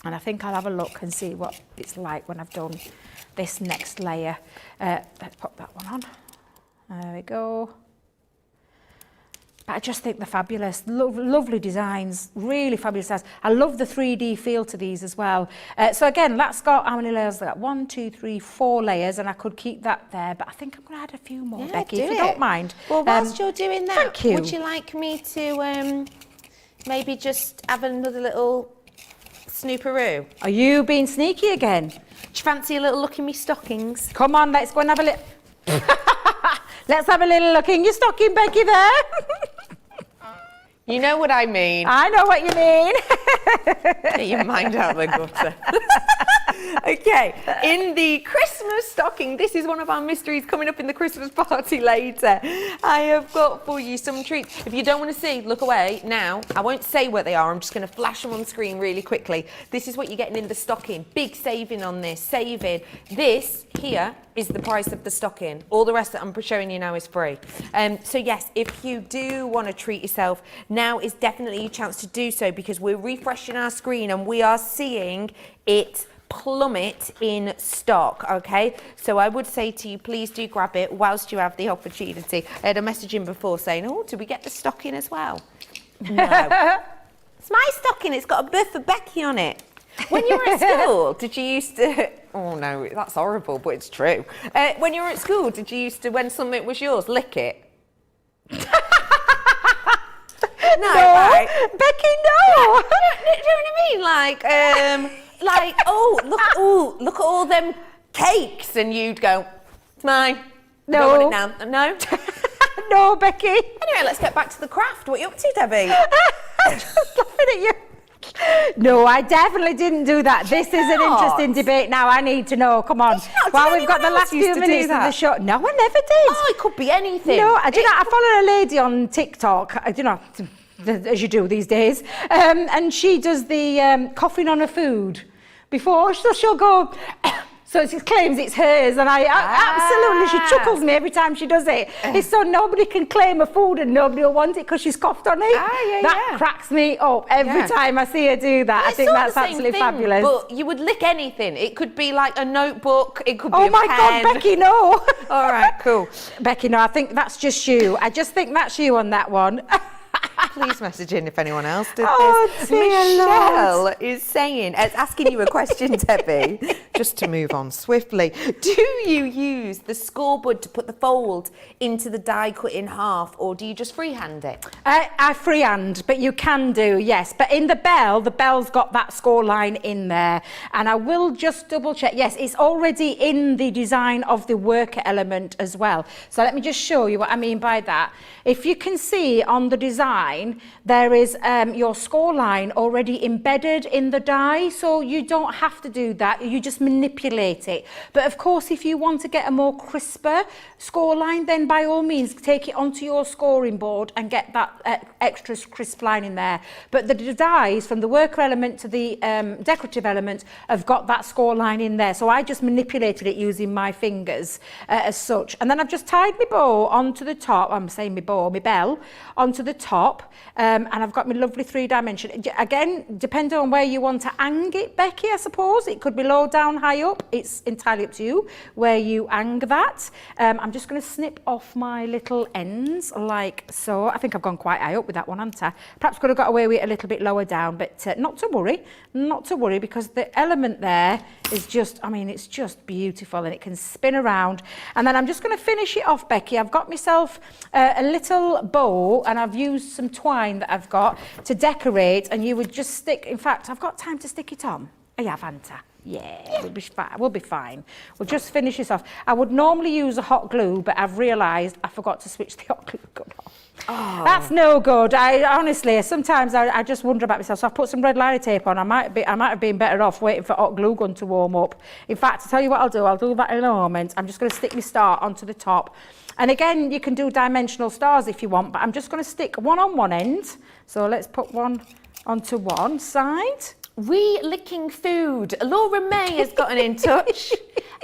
And I think I'll have a look and see what it's like when I've done this next layer. Let's pop that one on. There we go. But I just think they're fabulous. Lovely designs, really fabulous designs. I love the 3D feel to these as well. So again, that's got, how many layers? That 1, 2, 3, 4 layers, and I could keep that there, but I think I'm going to add a few more, Becky, if you don't mind. Well, whilst you're doing that, thank you. Would you like me to maybe just have another little snooperoo? Are you being sneaky again? Do you fancy a little look in me stockings? Come on, let's go and have a little... Let's have a little look in your stocking, Becky, there. You know what I mean. I know what you mean. Get your mind out of the gutter. Okay, in the Christmas stocking, this is one of our mysteries coming up in the Christmas party later. I have got for you some treats. If you don't want to see, look away now. I won't say what they are. I'm just going to flash them on screen really quickly. This is what you're getting in the stocking. Big saving on this. Saving. This here is the price of the stocking. All the rest that I'm showing you now is free. So yes, if you do want to treat yourself, now is definitely your chance to do so, because we're refreshing our screen and we are seeing it plummet in stock. Okay, so I would say to you, please do grab it whilst you have the opportunity. I had a message in before saying, oh, do we get the stocking as well? No. It's my stocking. It's got a birth for Becky on it. When you were at school, did you used to... Oh, no, that's horrible, but it's true. When you were at school, did you used to, when something was yours, lick it? No, right. Becky, no. Do you know what I mean? Like, oh, look at all them cakes, and you'd go, it's mine. No. I don't want it now. No? No, Becky. Anyway, let's get back to the craft. What are you up to, Debbie? I'm just laughing at you. No, I definitely didn't do that. This is an interesting debate now. I need to know. Come on. While we've got the last few minutes of the show. No, I never did. Oh, it could be anything. No, I follow a lady on TikTok. As you do these days, and she does the coughing on her food before, so she'll go. So she claims it's hers, and absolutely, she chuckles me every time she does it. It's so nobody can claim her food and nobody will want it because she's coughed on it. That cracks me up every time I see her do that. Well, I think that's absolutely fabulous. But you would lick anything. It could be like a notebook. It could be oh a my pen. God, Becky, no. All right, cool. Becky, no, I think that's just you. I just think that's you on that one. Please message in if anyone else did oh, this. Dear Michelle Lord. is saying, asking you a question, Debbie, just to move on swiftly. Do you use the scoreboard to put the fold into the die cut in half, or do you just freehand it? I freehand, but you can do, yes. But in the bell's got that score line in there. And I will just double check. Yes, it's already in the design of the worker element as well. So let me just show you what I mean by that. If you can see on the design, there is your score line already embedded in the die, so you don't have to do that, you just manipulate it. But of course, if you want to get a more crisper score line, then by all means take it onto your scoring board and get that extra crisp line in there. But the dies from the worker element to the decorative element have got that score line in there, so I just manipulated it using my fingers as such. And then I've just tied my bow onto the top, I'm saying my bow, my bell, onto the top, and I've got my lovely 3-dimension. Again, depending on where you want to hang it, Becky, I suppose. It could be low, down, high, up. It's entirely up to you where you hang that. I'm just going to snip off my little ends like so. I think I've gone quite high up with that one, haven't I? Perhaps could have got away with it a little bit lower down, but not to worry, because the element there is just, I mean, it's just beautiful, and it can spin around. And then I'm just going to finish it off, Becky. I've got myself a little bow, and I've used some twine that I've got to decorate, and you would just stick, in fact, I've got time to stick it on. Oh, yeah, Fanta. Yeah, we'll be fine. We'll just finish this off. I would normally use a hot glue, but I've realised I forgot to switch the hot glue gun off. Oh. That's no good. Honestly, sometimes I just wonder about myself. So I've put some red liner tape on. I might have been better off waiting for hot glue gun to warm up. In fact, I'll tell you what I'll do that in a moment. I'm just going to stick my star onto the top. And again, you can do dimensional stars if you want, but I'm just going to stick one on one end. So let's put one onto one side. Re-licking food. Laura May has gotten in touch.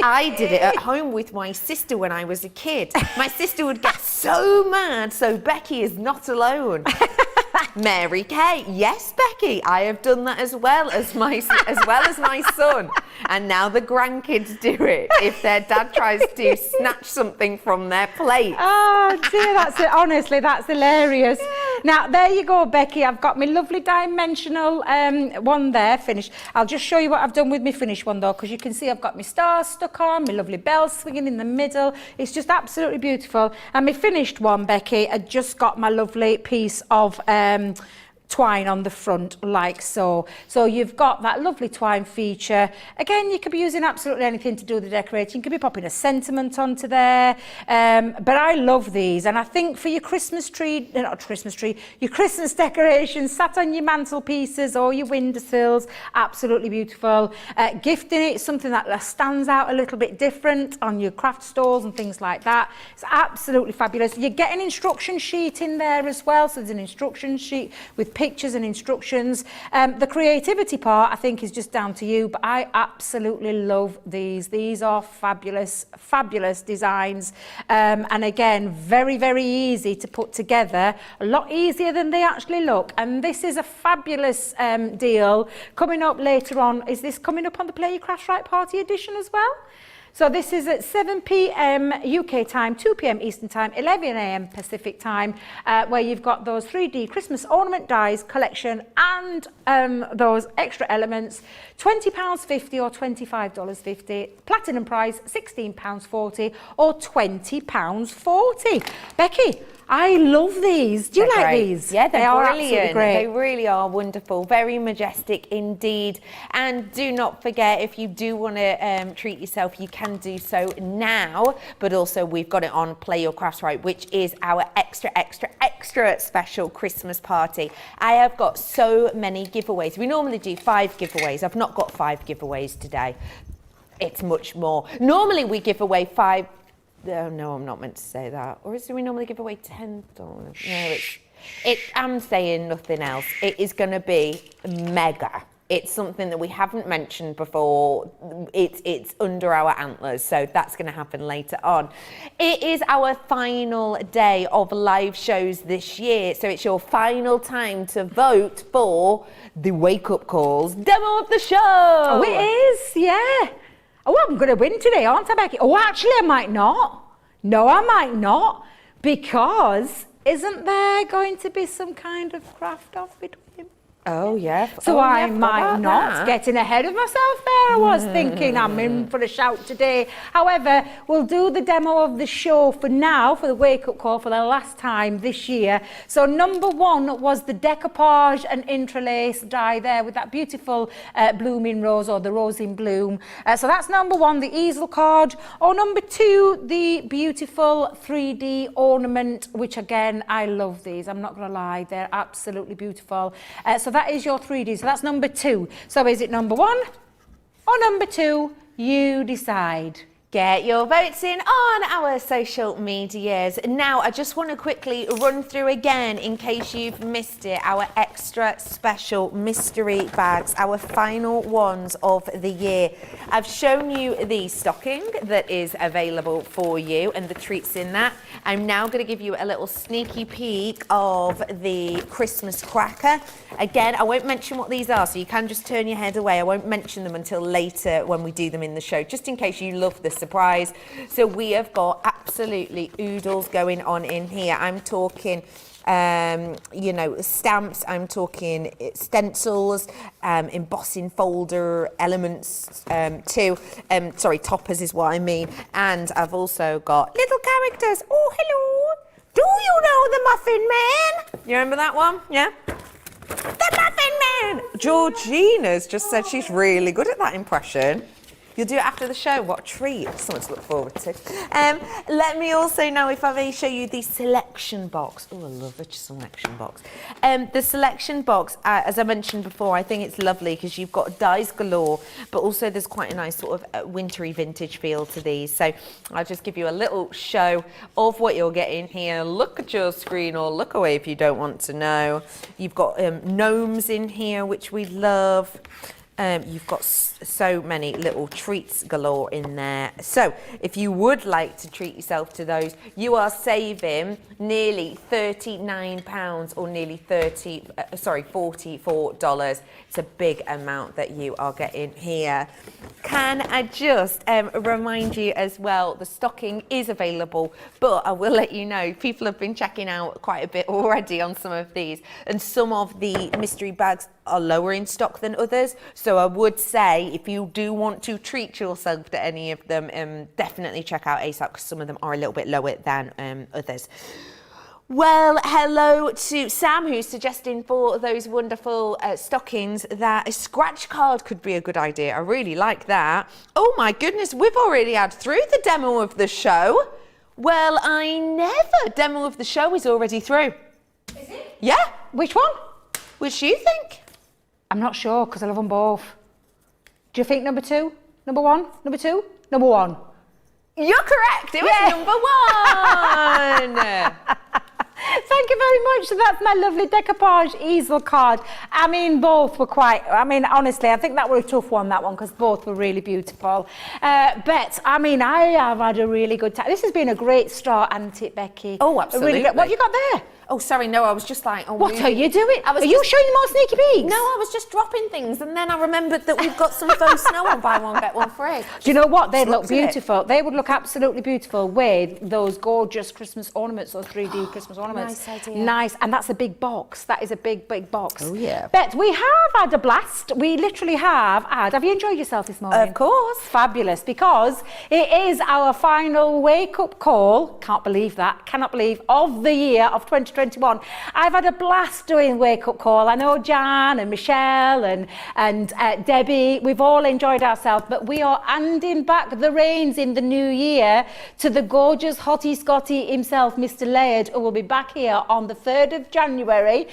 I did it at home with my sister when I was a kid. My sister would get so mad, so Becky is not alone. Mary Kay, yes, Becky, I have done that as well as my son. And now the grandkids do it if their dad tries to snatch something from their plate. Oh dear, honestly, that's hilarious. Now, there you go, Becky. I've got my lovely dimensional one there finished. I'll just show you what I've done with my finished one though, because you can see I've got my stars stuck on, my lovely bells swinging in the middle. It's just absolutely beautiful. And my finished one, Becky, I just got my lovely piece of twine on the front like so. So you've got that lovely twine feature. Again, you could be using absolutely anything to do with the decorating. You could be popping a sentiment onto there. But I love these, and I think for your Christmas tree, your Christmas decorations sat on your mantelpieces or your windowsills, absolutely beautiful. Gifting it, something that stands out a little bit different on your craft stores and things like that. It's absolutely fabulous. You get an instruction sheet in there as well. So there's an instruction sheet with pictures and instructions. The creativity part, I think, is just down to you, but I absolutely love these. These are fabulous, fabulous designs. And again, very, very easy to put together, a lot easier than they actually look. And this is a fabulous deal coming up later on. Is this coming up on the Play Your Crafts Right Party edition as well? So this is at 7 p.m. UK time, 2 p.m. Eastern time, 11 a.m. Pacific time, where you've got those 3D Christmas ornament dies collection and those extra elements, £20.50 or $25.50. Platinum price, £16.40 or £20.40. Becky, I love these. Do you They're like great. these? Yeah, they're absolutely brilliant. great. They really are wonderful, very majestic indeed. And do not forget, if you do want to treat yourself, you can do so now. But also, we've got it on Play Your Crafts Right, which is our extra special Christmas party. I have got so many giveaways. We normally do 5 giveaways. I've not got 5 giveaways today. It's much more. Normally, we give away 5. Oh, no, I'm not meant to say that. Or do we normally give away $10? No, I'm saying nothing else. It is going to be mega. It's something that we haven't mentioned before. It's under our antlers, so that's going to happen later on. It is our final day of live shows this year, so it's your final time to vote for the Wake Up Calls demo of the show. Oh, it is, yeah. Oh, I'm going to win today, aren't I, Becky? Oh, actually, I might not. No, I might not, because isn't there going to be some kind of craft off between? Oh, yeah. So I forgot might not. that. Getting ahead of myself there, I was thinking I'm in for a shout today. However, we'll do the demo of the show for now, for the wake-up call for the last time this year. So number 1 was the decoupage and interlace die there with that beautiful blooming rose, or the rose in bloom. So that's number 1, the easel card. Or number 2, the beautiful 3D ornament, which again, I love these. I'm not going to lie, they're absolutely beautiful. So that is your 3D. So that's number 2. So is it number 1 or number 2? You decide. Get your votes in on our social medias. Now, I just want to quickly run through again, in case you've missed it, our extra special mystery bags, our final ones of the year. I've shown you the stocking that is available for you and the treats in that. I'm now going to give you a little sneaky peek of the Christmas cracker. Again, I won't mention what these are, so you can just turn your head away. I won't mention them until later when we do them in the show, just in case you love the surprise. So we have got absolutely oodles going on in here. I'm talking stamps, I'm talking stencils, embossing folder elements too. Toppers is what I mean. And I've also got little characters. Oh, hello. Do you know the Muffin Man? You remember that one? Yeah? The Muffin Man! Georgina's just said she's really good at that impression. You'll do it after the show. What a treat. Something to look forward to. Let me also know if I may show you the selection box. Oh, I love a selection box. The selection box, as I mentioned before, I think it's lovely because you've got dyes galore, but also there's quite a nice sort of wintry vintage feel to these. So I'll just give you a little show of what you're getting here. Look at your screen or look away if you don't want to know. You've got gnomes in here, which we love. You've got so many little treats galore in there. So if you would like to treat yourself to those, you are saving nearly £39 or nearly $44. It's a big amount that you are getting here. Can I just remind you as well, the stocking is available, but I will let you know, people have been checking out quite a bit already on some of these, and some of the mystery bags are lower in stock than others. So I would say if you do want to treat yourself to any of them, definitely check out ASAP because some of them are a little bit lower than others. Well, hello to Sam, who's suggesting for those wonderful stockings that a scratch card could be a good idea. I really like that. Oh my goodness, we've already had through the demo of the show. Well, I never. Demo of the show is already through. Is it? Yeah. Which one? Which do you think? I'm not sure because I love them both. Do you think number 2? Number 1? Number 2? Number 1? You're correct. It was number 1. Thank you very much. So that's my lovely decoupage easel card. I mean, both were quite, honestly, I think that was a tough one, that one, because both were really beautiful. But, I mean, I have had a really good time. This has been a great start, hasn't it, Becky? Oh, absolutely. Really great. What have you got there? Oh, sorry, no, I was just like... Oh, what are you doing? Are you showing more sneaky peeks? No, I was just dropping things, and then I remembered that we've got some faux snow on buy one, get one free. Do you know what? They'd look beautiful. They would look absolutely beautiful with those gorgeous Christmas ornaments, those 3D Christmas ornaments. Nice idea. Nice, and that's a big box. That is a big, big box. Oh, yeah. Bet, we have had a blast. We literally have had... Have you enjoyed yourself this morning? Of course. Fabulous, because it is our final wake-up call. Can't believe that. Cannot believe. Of the year of 2021. I've had a blast doing Wake Up Call. I know Jan and Michelle and Debbie, we've all enjoyed ourselves, but we are handing back the reins in the new year to the gorgeous Hottie Scotty himself, Mr. Laird, who will be back here on the 3rd of January.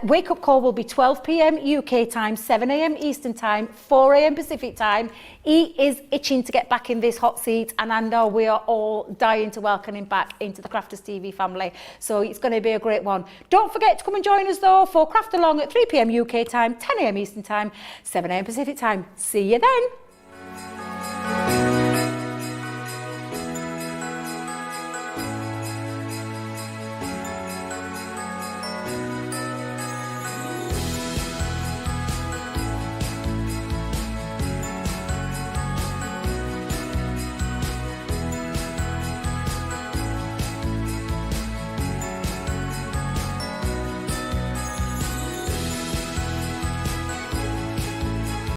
Wake Up Call will be 12 p.m. UK time, 7 a.m. Eastern time, 4 a.m. Pacific time. He is itching to get back in this hot seat, and I know we are all dying to welcome him back into the Crafters TV family. So it's going to be a great one. Don't forget to come and join us though for Craft Along at 3 p.m. UK time, 10 a.m. Eastern time, 7 a.m. Pacific time. See you then.